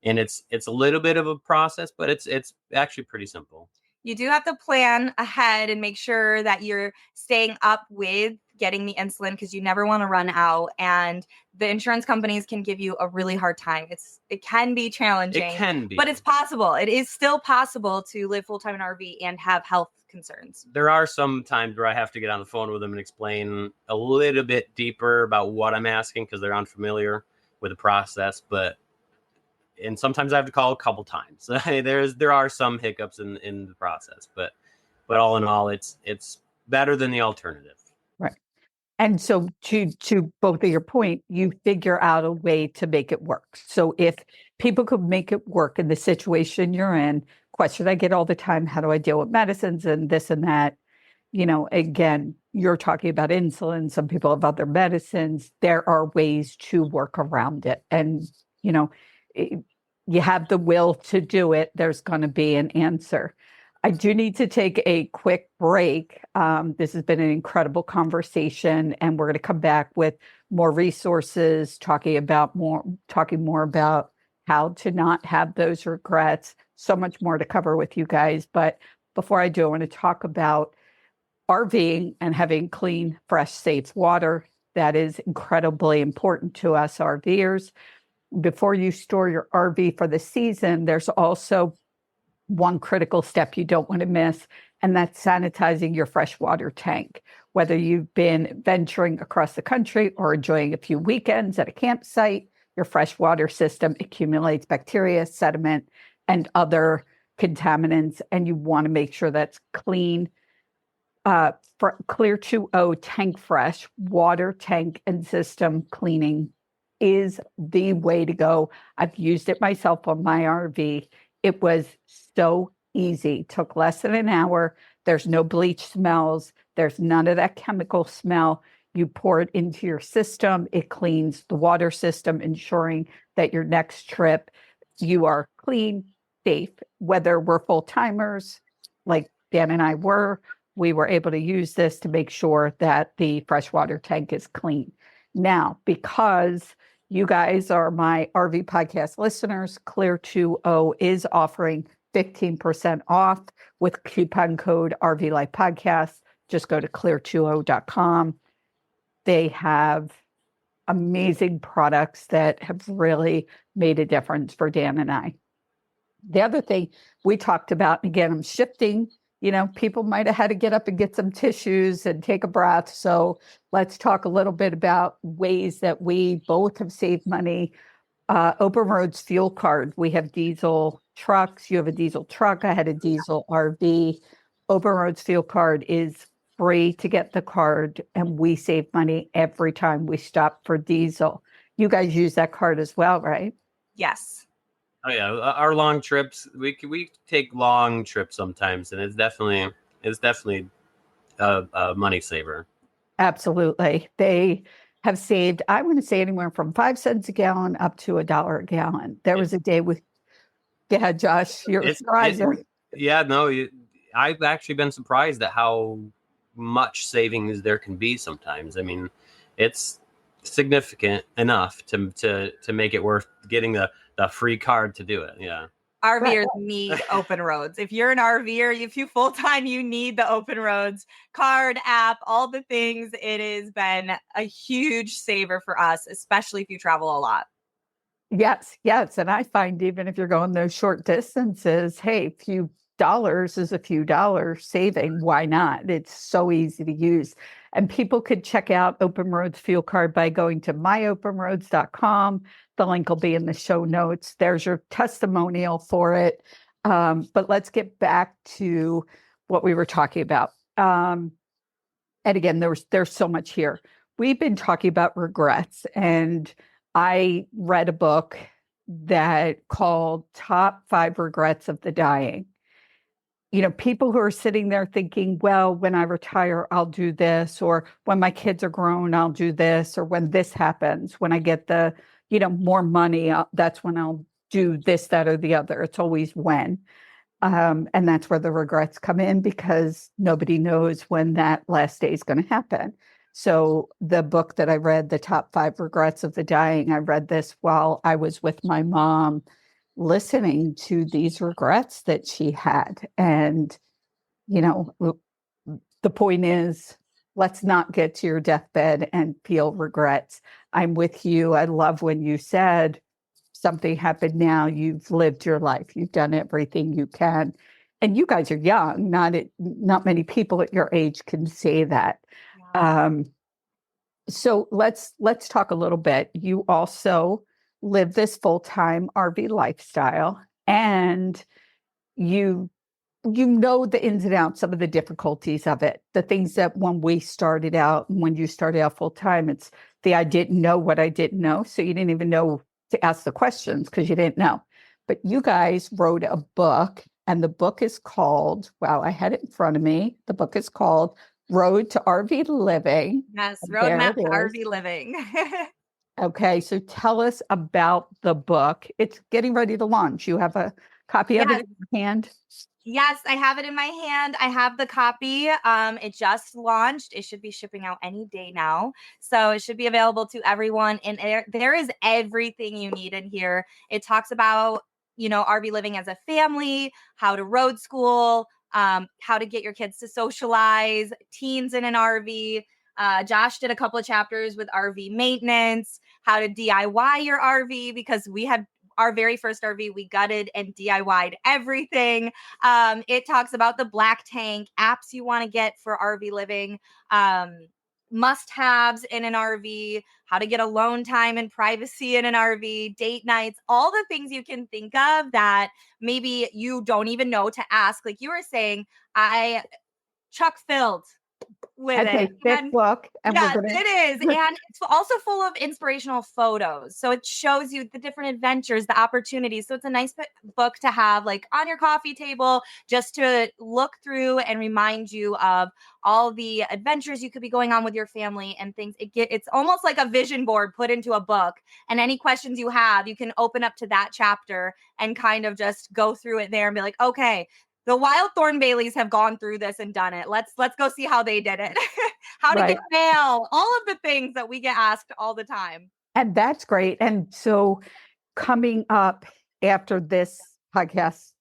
And it's a little bit of a process, but it's actually pretty simple. You do have to plan ahead and make sure that you're staying up with getting the insulin because you never want to run out. And the insurance companies can give you a really hard time. It can be challenging. It can be. But it's possible. It is still possible to live full-time in RV and have health concerns. There are some times where I have to get on the phone with them and explain a little bit deeper about what I'm asking because they're unfamiliar with the process. And sometimes I have to call a couple times. There are some hiccups in the process, but all in all, it's better than the alternative. Right. And so to both of your point, you figure out a way to make it work. So if people could make it work in the situation you're in, question I get all the time, how do I deal with medicines and this and that? Again, you're talking about insulin. Some people have other medicines. There are ways to work around it. And, you have the will to do it, there's going to be an answer. I do need to take a quick break. This has been an incredible conversation, and we're going to come back with more resources, talking more about how to not have those regrets. So much more to cover with you guys. But before I do, I want to talk about RVing and having clean, fresh, safe water. That is incredibly important to us RVers. Before you store your RV for the season, there's also one critical step you don't want to miss, and that's sanitizing your freshwater tank. Whether you've been venturing across the country or enjoying a few weekends at a campsite, your freshwater system accumulates bacteria, sediment, and other contaminants, and you want to make sure that's clean. Clear 2O Tank Fresh water tank and system cleaning is the way to go. I've used it myself on my RV. It was so easy. Took less than an hour. There's no bleach smells. There's none of that chemical smell. You pour it into your system. It cleans the water system, ensuring that your next trip, you are clean, safe. Whether we're full-timers, like Dan and I were, we were able to use this to make sure that the freshwater tank is clean. Now, because you guys are my RV podcast listeners, Clear 2O is offering 15% off with coupon code RV Life Podcast. Just go to clear20.com. They have amazing products that have really made a difference for Dan and I. The other thing we talked about, and again, I'm shifting, people might have had to get up and get some tissues and take a breath. So let's talk a little bit about ways that we both have saved money. Open Roads Fuel Card. We have diesel trucks. You have a diesel truck. I had a diesel RV. Open Roads Fuel Card is free to get the card, and we save money every time we stop for diesel. You guys use that card as well, right? Yes. Oh yeah, our long trips, we take long trips sometimes, and it's definitely a money saver. Absolutely. They have saved, I want to say anywhere from 5 cents a gallon up to $1 a gallon. There was a day with, yeah, Josh, you're a It's riser. yeah, no, I've actually been surprised at how much savings there can be sometimes. I mean, it's significant enough to make it worth getting the free card to do it. Yeah. RVers need open roads. If you're an RVer, if you full time, you need the open roads card app, all the things. It has been a huge saver for us, especially if you travel a lot. Yes, yes. And I find even if you're going those short distances, hey, a few dollars is a few dollars saving. Why not? It's so easy to use. And people could check out Open Roads Fuel Card by going to myopenroads.com. The link will be in the show notes. There's your testimonial for it. But let's get back to what we were talking about. And again, there's so much here. We've been talking about regrets, and I read a book that called Top 5 Regrets of the Dying. You know, people who are sitting there thinking, well, when I retire, I'll do this, or when my kids are grown, I'll do this, or when this happens, when I get the, more money, that's when I'll do this, that, or the other. It's always when. And that's where the regrets come in because nobody knows when that last day is going to happen. So the book that I read, The Top 5 Regrets of the Dying, I read this while I was with my mom listening to these regrets that she had. And, the point is, let's not get to your deathbed and feel regrets. I'm with you. I love when you said, something happened now, you've lived your life, you've done everything you can. And you guys are young, not many people at your age can say that. Yeah. So let's talk a little bit. You also live this full-time RV lifestyle, and you know the ins and outs, some of the difficulties of it, the things that when you started out full-time, it's I didn't know what I didn't know. So you didn't even know to ask the questions because you didn't know. But you guys wrote a book, and the book is called, wow, I had it in front of me. The book is called Road to RV Living. Yes, Roadmap to RV Living. Okay, so tell us about the book. It's getting ready to launch. You have a copy of it in your hand? Yes, I have it in my hand. I have the copy. It just launched. It should be shipping out any day now. So it should be available to everyone. And there is everything you need in here. It talks about, RV living as a family, how to road school, how to get your kids to socialize, teens in an RV. Josh did a couple of chapters with RV maintenance, how to DIY your RV, because we had our very first RV, we gutted and DIY'd everything. It talks about the black tank, apps you want to get for RV living, must-haves in an RV, how to get alone time and privacy in an RV, date nights, all the things you can think of that maybe you don't even know to ask. Like you were saying, I chock filled with Okay, it. thick book. And Yes, it is. And it's also full of inspirational photos. So it shows you the different adventures, the opportunities. So it's a nice book to have like on your coffee table, just to look through and remind you of all the adventures you could be going on with your family and things. It's almost like a vision board put into a book. And any questions you have, you can open up to that chapter and kind of just go through it there and be like, okay, the Wild Thornbaileys have gone through this and done it. Let's go see how they did it. How to get mail, all of the things that we get asked all the time. And that's great. And so coming up after this podcast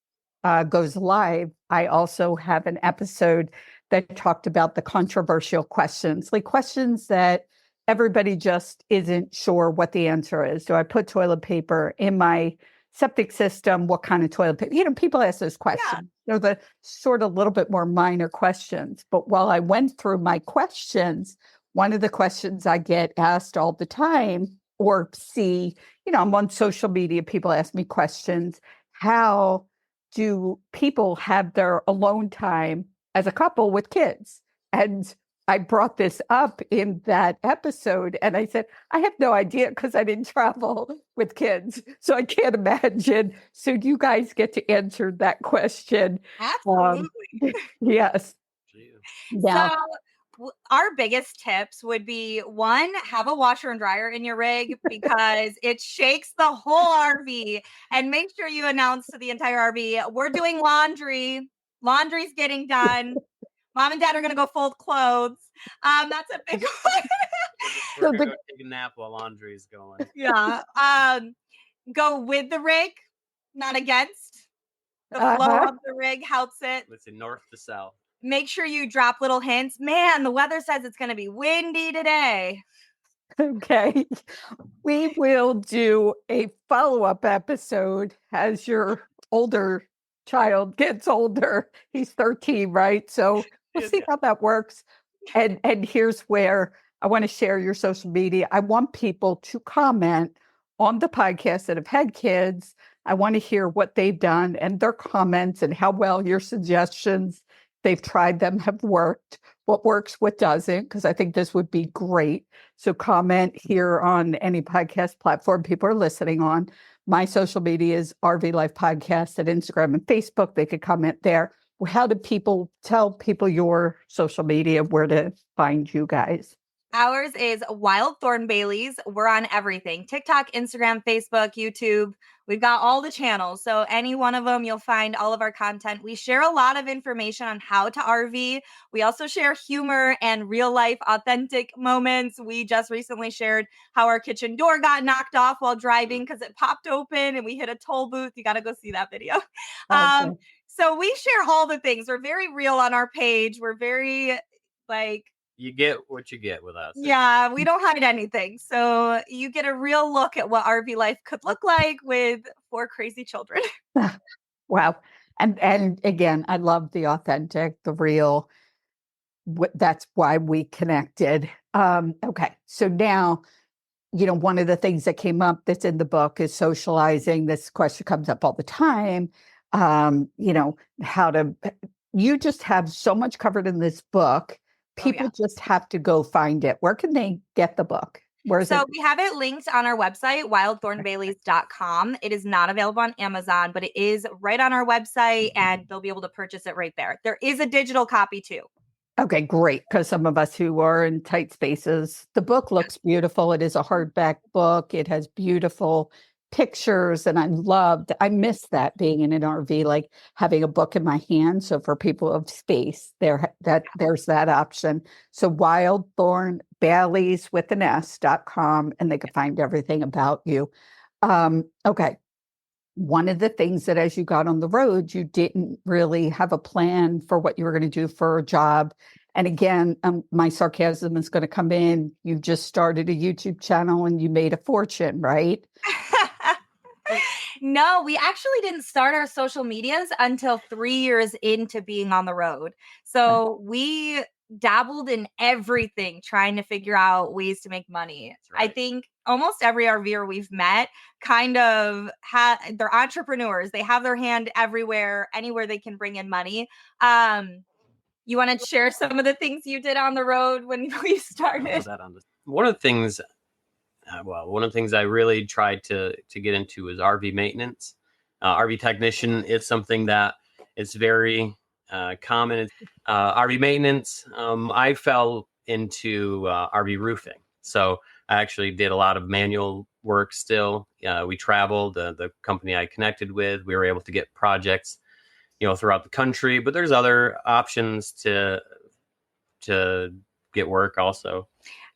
goes live, I also have an episode that talked about the controversial questions, like questions that everybody just isn't sure what the answer is. Do I put toilet paper in my septic system? What kind of toilet paper? People ask those questions. They're the sort of little bit more minor questions. But while I went through my questions, one of the questions I get asked all the time or see, I'm on social media, people ask me questions. How do people have their alone time as a couple with kids? And I brought this up in that episode and I said, I have no idea because I didn't travel with kids. So I can't imagine. So you guys get to answer that question. Absolutely. Yes. Now, so our biggest tips would be, one, have a washer and dryer in your rig because it shakes the whole RV, and make sure you announce to the entire RV, we're doing laundry. Laundry's getting done. Mom and dad are going to go fold clothes. That's a big one. We're going to go take a nap while laundry's going. Yeah. Go with the rig, not against. The flow of the rig helps it. Listen, north to south. Make sure you drop little hints. Man, the weather says it's going to be windy today. Okay. We will do a follow-up episode as your older child gets older. He's 13, right? So we'll see how that works. And here's where I want to share your social media. I want people to comment on the podcast that have had kids. I want to hear what they've done and their comments and how well your suggestions, they've tried them, have worked, what works, what doesn't, because I think this would be great. So comment here on any podcast platform people are listening on. My social media is RV Life Podcast at Instagram and Facebook. They could comment there. How do people tell people your social media, where to find you guys? Ours is Wild Thornbailey's. We're on everything: TikTok, Instagram, Facebook, YouTube. We've got all the channels. So any one of them, you'll find all of our content. We share a lot of information on how to RV. We also share humor and real life authentic moments. We just recently shared how our kitchen door got knocked off while driving because it popped open and we hit a toll booth. You got to go see that video. Okay. So we share all the things. We're very real on our page. We're very you get what you get with us. Yeah, we don't hide anything. So you get a real look at what RV life could look like with 4 crazy children. Wow. And again, I love the authentic, the real. That's why we connected. Okay. So now, one of the things that came up that's in the book is socializing. This question comes up all the time. You just have so much covered in this book. People just have to go find it. Where can they get the book? Where is it? So we have it linked on our website, wildthornbaileys.com. It is not available on Amazon, but it is right on our website and they'll be able to purchase it right there. There is a digital copy too. Okay, great. Because some of us who are in tight spaces, the book looks beautiful. It is a hardback book. It has beautiful pictures. And I miss that being in an RV, like having a book in my hand. So for people of space, there's that option. So wildthornbaileys with an S.com, and they can find everything about you. Okay. One of the things that as you got on the road, you didn't really have a plan for what you were going to do for a job. And again, my sarcasm is going to come in. You just started a YouTube channel and you made a fortune, right? No, we actually didn't start our social medias until 3 years into being on the road. So we dabbled in everything, trying to figure out ways to make money. Right. I think almost every RVer we've met kind of they're entrepreneurs. They have their hand everywhere, anywhere they can bring in money. You want to share some of the things you did on the road when we started? One of the things I really tried to get into is RV maintenance. RV technician is something that is very common. RV maintenance, I fell into RV roofing. So I actually did a lot of manual work still. We traveled, the company I connected with, we were able to get projects, throughout the country, but there's other options to get work also.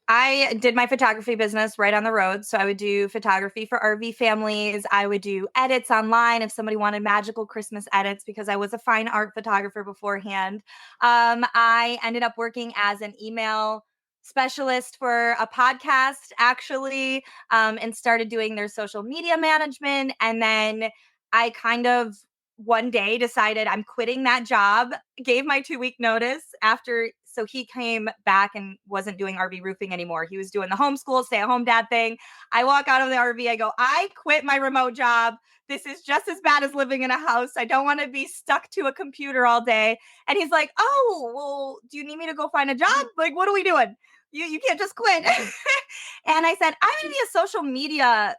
I did my photography business right on the road. So I would do photography for RV families. I would do edits online if somebody wanted magical Christmas edits because I was a fine art photographer beforehand. I ended up working as an email specialist for a podcast, actually, and started doing their social media management. And then I kind of one day decided I'm quitting that job, gave my 2-week notice after. So he came back and wasn't doing RV roofing anymore. He was doing the homeschool, stay-at-home dad thing. I walk out of the RV. I go, I quit my remote job. This is just as bad as living in a house. I don't want to be stuck to a computer all day. And he's like, oh, well, do you need me to go find a job? Like, what are we doing? You can't just quit. And I said, I'm going to be a social media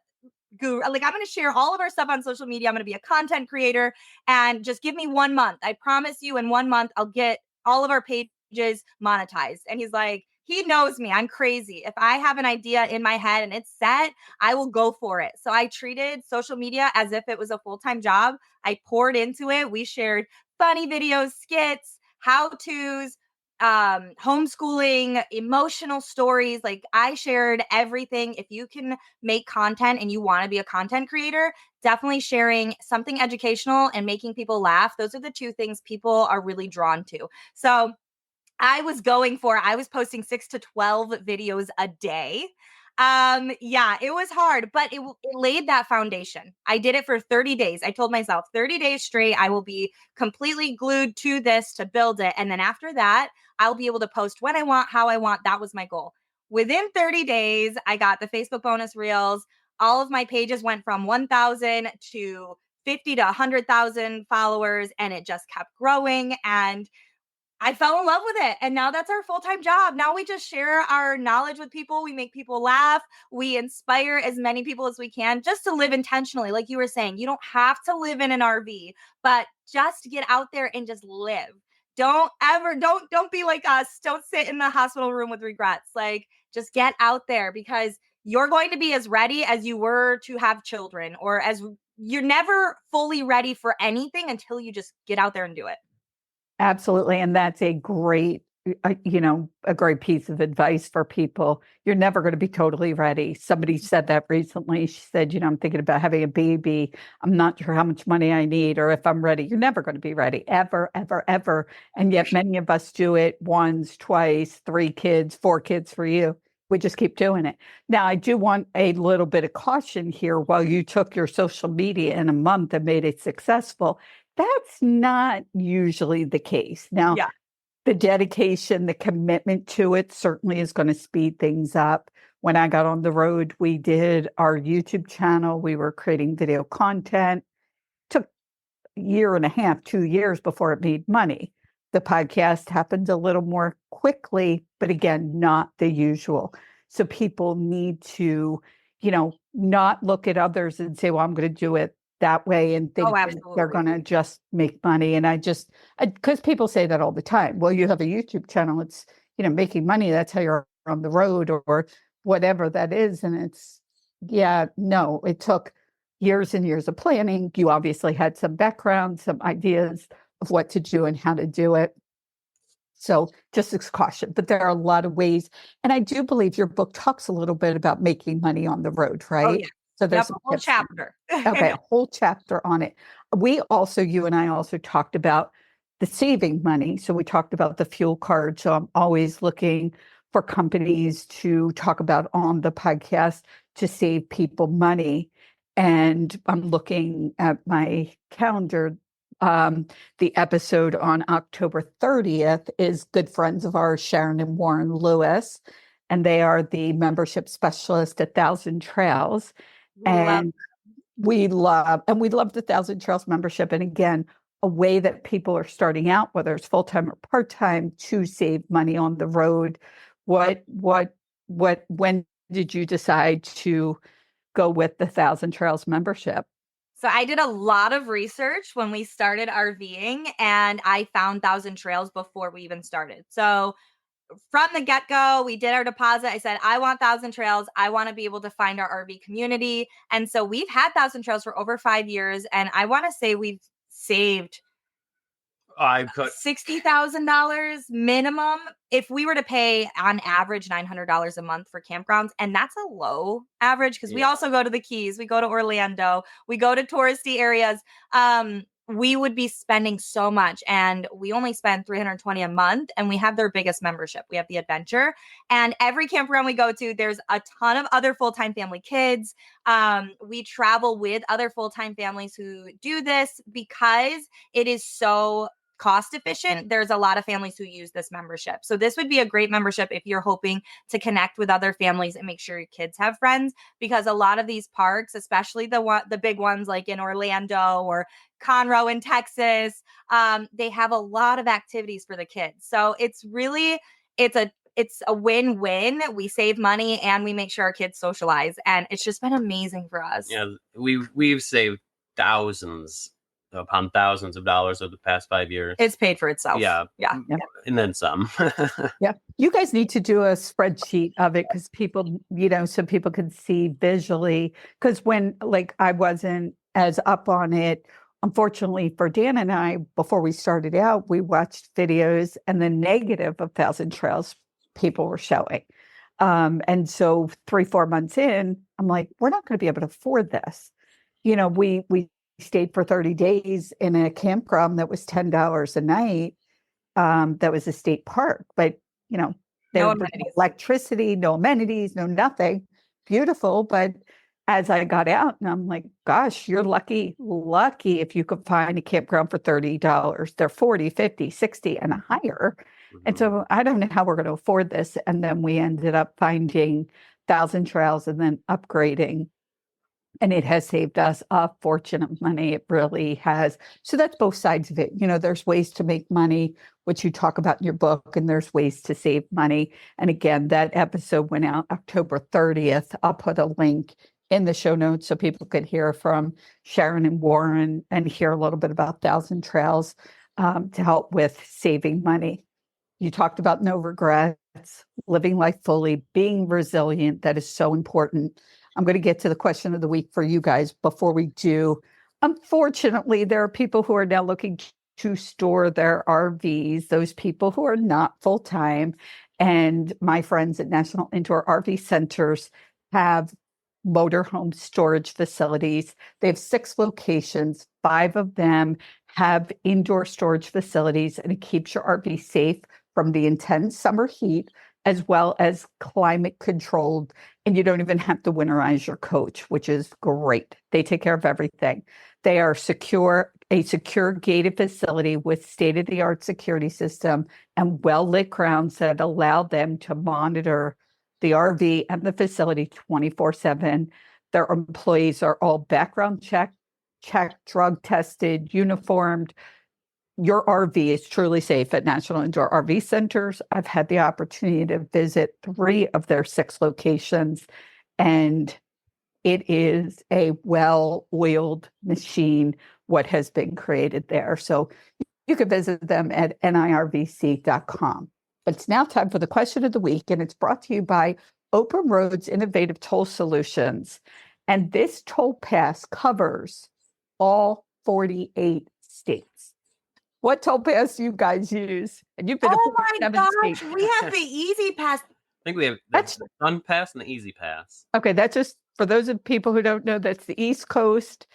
guru. Like, I'm going to share all of our stuff on social media. I'm going to be a content creator and just give me 1 month. I promise you in 1 month, I'll get all of our pages pages monetized. And he's like, he knows me. I'm crazy. If I have an idea in my head and it's set, I will go for it. So I treated social media as if it was a full-time job. I poured into it. We shared funny videos, skits, how-tos, homeschooling, emotional stories. Like I shared everything. If you can make content and you want to be a content creator, definitely sharing something educational and making people laugh. Those are the two things people are really drawn to. So I was posting 6 to 12 videos a day. Yeah, it was hard, but it laid that foundation. I did it for 30 days. I told myself 30 days straight, I will be completely glued to this to build it. And then after that, I'll be able to post when I want, how I want. That was my goal. Within 30 days, I got the Facebook bonus reels. All of my pages went from 1,000 to 50 to 100,000 followers, and it just kept growing. And I fell in love with it. And now that's our full-time job. Now we just share our knowledge with people. We make people laugh. We inspire as many people as we can just to live intentionally. Like you were saying, you don't have to live in an RV, but just get out there and just live. Don't be like us. Don't sit in the hospital room with regrets. Like just get out there, because you're going to be as ready as you were to have children, or as you're never fully ready for anything until you just get out there and do it. Absolutely. And that's a great, a great piece of advice for people. You're never going to be totally ready. Somebody said that recently. She said, I'm thinking about having a baby. I'm not sure how much money I need or if I'm ready. You're never going to be ready, ever, ever, ever. And yet many of us do it once, twice, 3 kids, 4 kids for you. We just keep doing it. Now, I do want a little bit of caution here. While you took your social media in a month and made it successful, that's not usually the case. Now, Yeah. the dedication, the commitment to it certainly is going to speed things up. When I got on the road, we did our YouTube channel. We were creating video content. Took a year and a half, 2 years before it made money. The podcast happened a little more quickly, but again, not the usual. So people need to, not look at others and say, well, I'm going to do it that way and think that they're going to just make money. And because people say that all the time. Well, you have a YouTube channel. It's, making money. That's how you're on the road or whatever that is. And no, it took years and years of planning. You obviously had some background, some ideas of what to do and how to do it. So just as caution, but there are a lot of ways. And I do believe your book talks a little bit about making money on the road, right? Oh, yeah. So there's a whole chapter. Okay, a whole chapter on it. You and I also talked about the saving money. So we talked about the fuel card. So I'm always looking for companies to talk about on the podcast to save people money. And I'm looking at my calendar. The episode on October 30th is good friends of ours, Sharon and Warren Lewis, and they are the membership specialist at Thousand Trails. We love the Thousand Trails membership. And again, a way that people are starting out, whether it's full-time or part-time, to save money on the road. When did you decide to go with the Thousand Trails membership? So I did a lot of research when we started RVing, and I found Thousand Trails before we even started. So from the get-go, we did our deposit. I said, I want Thousand Trails. I want to be able to find our RV community. And so we've had Thousand Trails for over 5 years. And I want to say we've saved $60,000 minimum if we were to pay on average $900 a month for campgrounds. And that's a low average because we also go to the Keys, we go to Orlando, we go to touristy areas. We would be spending so much, and we only spend $320 a month, and we have their biggest membership. We have the Adventure, and every campground we go to, there's a ton of other full-time family kids. We travel with other full-time families who do this because it is so cost efficient. There's a lot of families who use this membership. So this would be a great membership if you're hoping to connect with other families and make sure your kids have friends, because a lot of these parks, especially the big ones like in Orlando or Conroe in Texas, they have a lot of activities for the kids. So it's a win-win. We save money and we make sure our kids socialize, and it's just been amazing for us. Yeah, we've saved thousands upon thousands of dollars over the past 5 years. It's paid for itself. Yeah. Yeah. And then some. Yeah. You guys need to do a spreadsheet of it because people, so people can see visually. Because when I wasn't as up on it, unfortunately for Dan and I, before we started out, we watched videos and the negative of Thousand Trails people were showing. And so 3-4 months in, I'm like, we're not going to be able to afford this. We stayed for 30 days in a campground that was $10 a night. That was a state park, but there was no electricity, no amenities, no nothing. Beautiful, but as I got out, and I'm like, gosh, you're lucky if you could find a campground for $30. They're 40, 50, 60 and higher. And so I don't know how we're going to afford this. And then we ended up finding Thousand Trails and then upgrading. And it has saved us a fortune of money. It really has. So that's both sides of it. There's ways to make money, which you talk about in your book, and there's ways to save money. And again, that episode went out October 30th. I'll put a link in the show notes so people could hear from Sharon and Warren and hear a little bit about Thousand Trails to help with saving money. You talked about no regrets, living life fully, being resilient. That is so important. I'm going to get to the question of the week for you guys before we do. Unfortunately, there are people who are now looking to store their RVs, those people who are not full-time. And my friends at National Indoor RV Centers have motorhome storage facilities. They have 6 locations. 5 of them have indoor storage facilities, and it keeps your RV safe from the intense summer heat, as well as climate controlled. And you don't even have to winterize your coach, which is great. They take care of everything. They are a secure gated facility with state-of-the-art security system and well-lit grounds that allow them to monitor the RV and the facility 24/7. Their employees are all background checked, drug tested, uniformed. Your RV is truly safe at National Indoor RV Centers. I've had the opportunity to visit 3 of their 6 locations, and it is a well-oiled machine, what has been created there. So you can visit them at nirvc.com. But it's now time for the question of the week, and it's brought to you by Open Roads Innovative Toll Solutions. And this toll pass covers all 48 states. What toll pass do you guys use? And you've been to 47 states. We have the Easy Pass. I think we have the Sun Pass and the Easy Pass. Okay, that's just for those of people who don't know, that's the East Coast.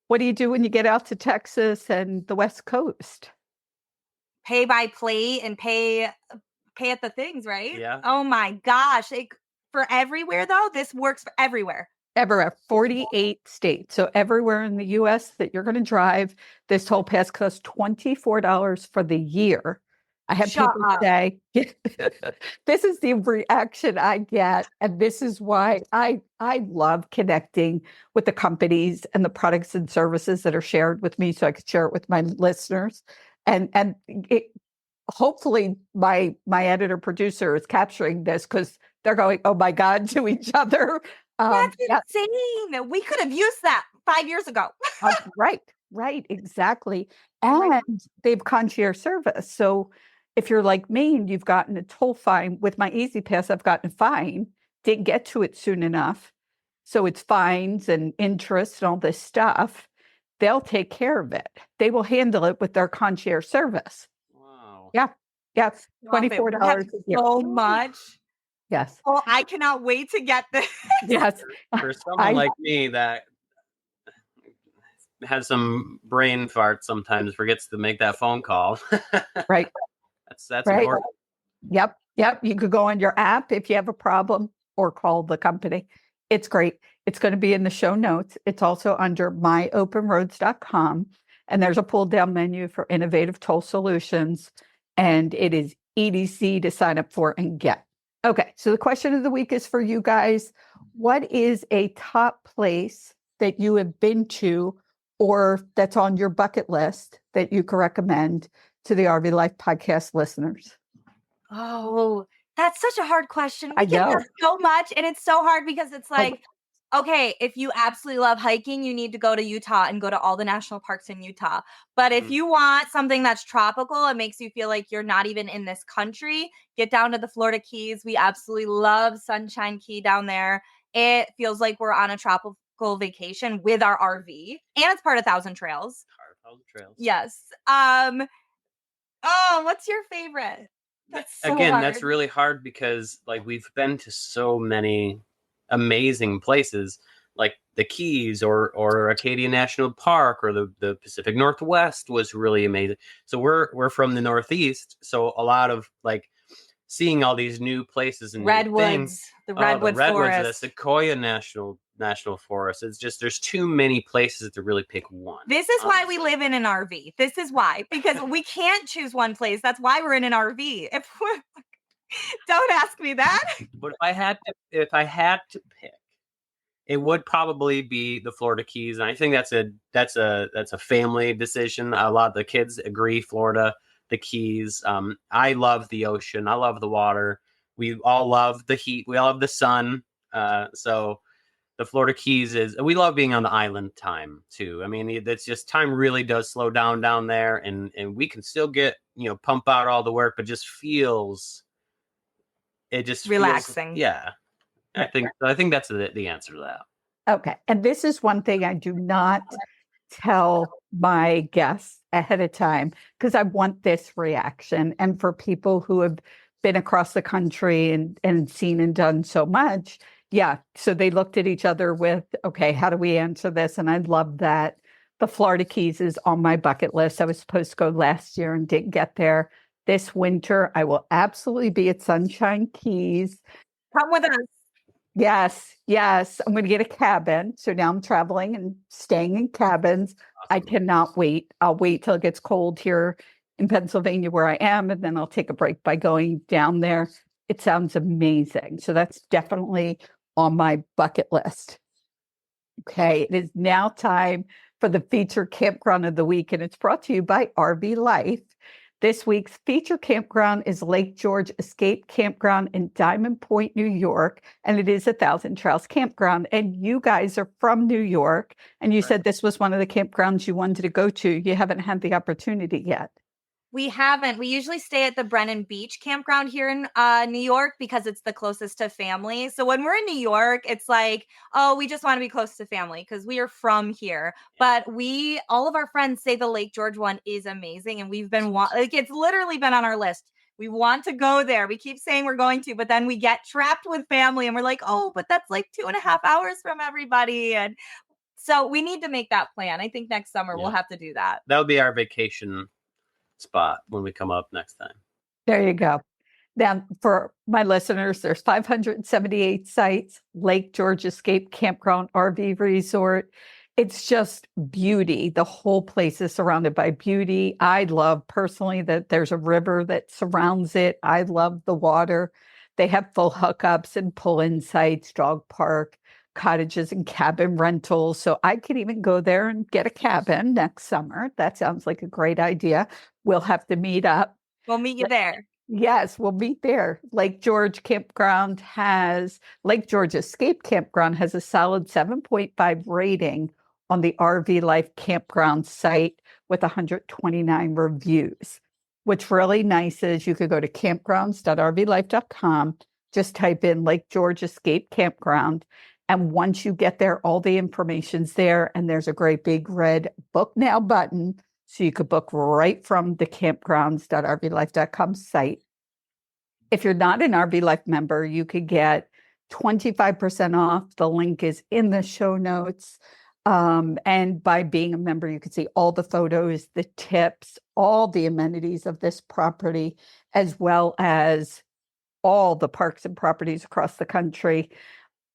What do you do when you get out to Texas and the West Coast? Pay by plate and pay at the things, right? Yeah. Oh my gosh. For everywhere though, this works for everywhere. Everywhere, 48 states. So everywhere in the US that you're going to drive, this toll pass costs $24 for the year. I have people say, this is the reaction I get. And this is why I love connecting with the companies and the products and services that are shared with me so I could share it with my listeners. And hopefully my editor producer is capturing this because they're going, oh my God, to each other. That's insane. We could have used that 5 years ago. Right, exactly. And they've concierge service. So if you're like me and you've gotten a toll fine, with my Easy Pass, I've gotten a fine, didn't get to it soon enough. So it's fines and interest and all this stuff. They'll take care of it. They will handle it with their concierge service. Wow. Yeah. $24 a year. So much. Yes. Oh, I cannot wait to get this. Yes. For someone like me that has some brain fart sometimes, forgets to make that phone call. Right. That's right. important. Yep. You could go on your app if you have a problem or call the company. It's great. It's going to be in the show notes. It's also under myopenroads.com. And there's a pull down menu for innovative toll solutions. And it is EDC to sign up for and get. Okay, so the question of the week is for you guys. What is a top place that you have been to or that's on your bucket list that you can recommend to the RV Life podcast listeners? Oh, that's such a hard question. I know. Get so much, and it's so hard because it's like Okay, if you absolutely love hiking, you need to go to Utah and go to all the national parks in Utah. But if you want something that's tropical, it makes you feel like you're not even in this country, get down to the Florida Keys. We absolutely love Sunshine Key down there. It feels like we're on a tropical vacation with our RV, and it's part of Thousand Trails. Heartfelt trails. Yes. What's your favorite? That's so Again, hard. that's really hard because like we've been to so many amazing places like the Keys or Acadia National Park or the Pacific Northwest was really amazing. So we're from the Northeast, so a lot of like seeing all these new places and redwoods, the redwood forest, the Sequoia National Forest. It's just there's too many places to really pick one. This is why we live in an RV. This is why, because we can't choose one place. That's why we're in an RV. Don't ask me that. But if I had to pick, it would probably be the Florida Keys, and I think that's a family decision. A lot of the kids agree. Florida, the Keys. I love the ocean. I love the water. We all love the heat. We all love the sun. So the Florida Keys we love being on the island time too. I mean, it's just time really does slow down there, and we can still get pump out all the work, but just feels relaxing. Yeah. I think that's the answer to that. Okay. And this is one thing I do not tell my guests ahead of time because I want this reaction. And for people who have been across the country and seen and done so much, yeah. So they looked at each other with, okay, how do we answer this? And I love that. The Florida Keys is on my bucket list. I was supposed to go last year and didn't get there. This winter, I will absolutely be at Sunshine Keys. Come with us. Yes. I'm going to get a cabin. So now I'm traveling and staying in cabins. Awesome. I cannot wait. I'll wait till it gets cold here in Pennsylvania where I am, and then I'll take a break by going down there. It sounds amazing. So that's definitely on my bucket list. Okay, it is now time for the featured campground of the week, and it's brought to you by RV Life. This week's featured campground is Lake George Escape Campground in Diamond Point, New York, and it is a Thousand Trails campground. And you guys are from New York, and you said this was one of the campgrounds you wanted to go to. You haven't had the opportunity yet. We haven't. We usually stay at the Brennan Beach campground here in New York because it's the closest to family. So when we're in New York, it's like, oh, we just want to be close to family because we are from here. But all of our friends say the Lake George one is amazing. And we've been, it's literally been on our list. We want to go there. We keep saying we're going to, but then we get trapped with family and we're like, oh, but that's like 2.5 hours from everybody. And so we need to make that plan. I think next summer we'll have to do that. That'll be our vacation spot when we come up next time. There you go. Now, for my listeners, there's 578 sites, Lake George Escape Campground RV Resort. It's just beauty. The whole place is surrounded by beauty. I love personally that there's a river that surrounds it. I love the water. They have full hookups and pull-in sites, dog park, cottages and cabin rentals. So I could even go there and get a cabin next summer. That sounds like a great idea. We'll have to meet up. We'll meet you there. Yes, we'll meet there. Lake George Escape Campground has a solid 7.5 rating on the RV Life Campground site with 129 reviews. What's really nice is you could go to campgrounds.rvlife.com, just type in Lake George Escape Campground. And once you get there, all the information's there. And there's a great big red book now button. So you could book right from the campgrounds.rvlife.com site. If you're not an RV Life member, you could get 25% off. The link is in the show notes. And by being a member, you can see all the photos, the tips, all the amenities of this property, as well as all the parks and properties across the country.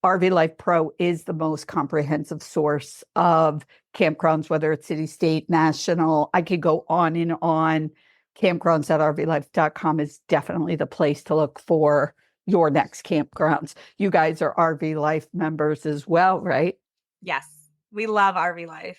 RV Life Pro is the most comprehensive source of campgrounds, whether it's city, state, national. I could go on and on. Campgrounds.rvlife.com is definitely the place to look for your next campgrounds. You guys are RV Life members as well, right? Yes, we love RV Life.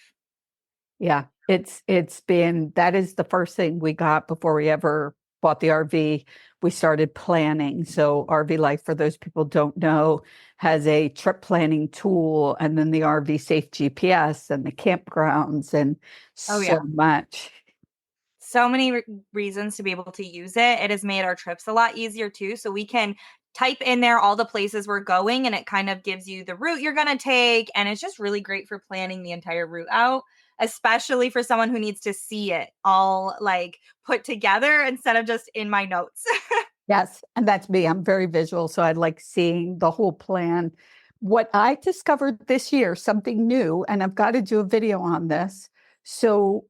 Yeah, that is the first thing we got before we ever bought the RV. we started planning. So RV Life, for those people who don't know, has a trip planning tool, and then the RV Safe GPS and the campgrounds and so much. So many reasons to be able to use it. It has made our trips a lot easier too. So we can type in there all the places we're going, and it kind of gives you the route you're going to take. And it's just really great for planning the entire route out, especially for someone who needs to see it all like put together instead of just in my notes. Yes. And that's me. I'm very visual. So I like seeing the whole plan. What I discovered this year, something new, and I've got to do a video on this. So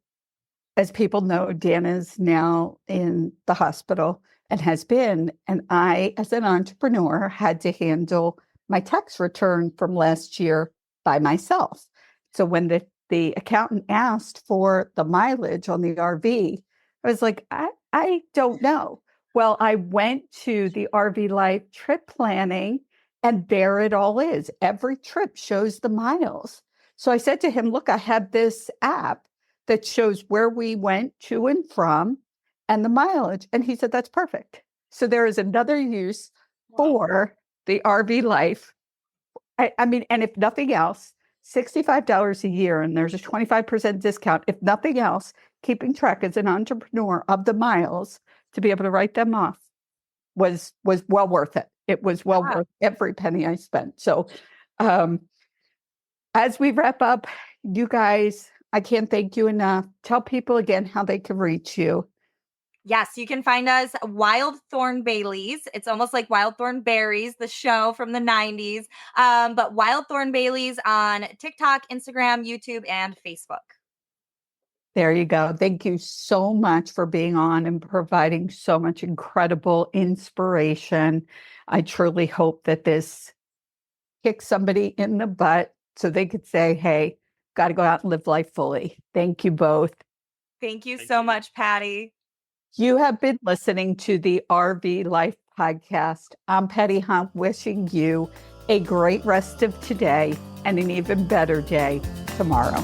as people know, Dan is now in the hospital and has been, and I, as an entrepreneur, had to handle my tax return from last year by myself. So when the accountant asked for the mileage on the RV, I was like, I don't know. Well, I went to the RV Life trip planning, and there it all is. Every trip shows the miles. So I said to him, look, I have this app that shows where we went to and from and the mileage. And he said, that's perfect. So there is another use for the RV Life. I mean, and if nothing else, $65 a year, and there's a 25% discount. If nothing else, keeping track as an entrepreneur of the miles to be able to write them off was well worth it. It was well worth every penny I spent. So as we wrap up, you guys, I can't thank you enough. Tell people again how they can reach you. Yes, you can find us Wild Thornbaileys. It's almost like Wild Thornberries, the show from the 90s. But Wild Thornbaileys on TikTok, Instagram, YouTube, and Facebook. There you go. Thank you so much for being on and providing so much incredible inspiration. I truly hope that this kicks somebody in the butt so they could say, hey, got to go out and live life fully. Thank you both. Thank you so much, Patty. You have been listening to the RV Life Podcast. I'm Patty Hunt, wishing you a great rest of today and an even better day tomorrow.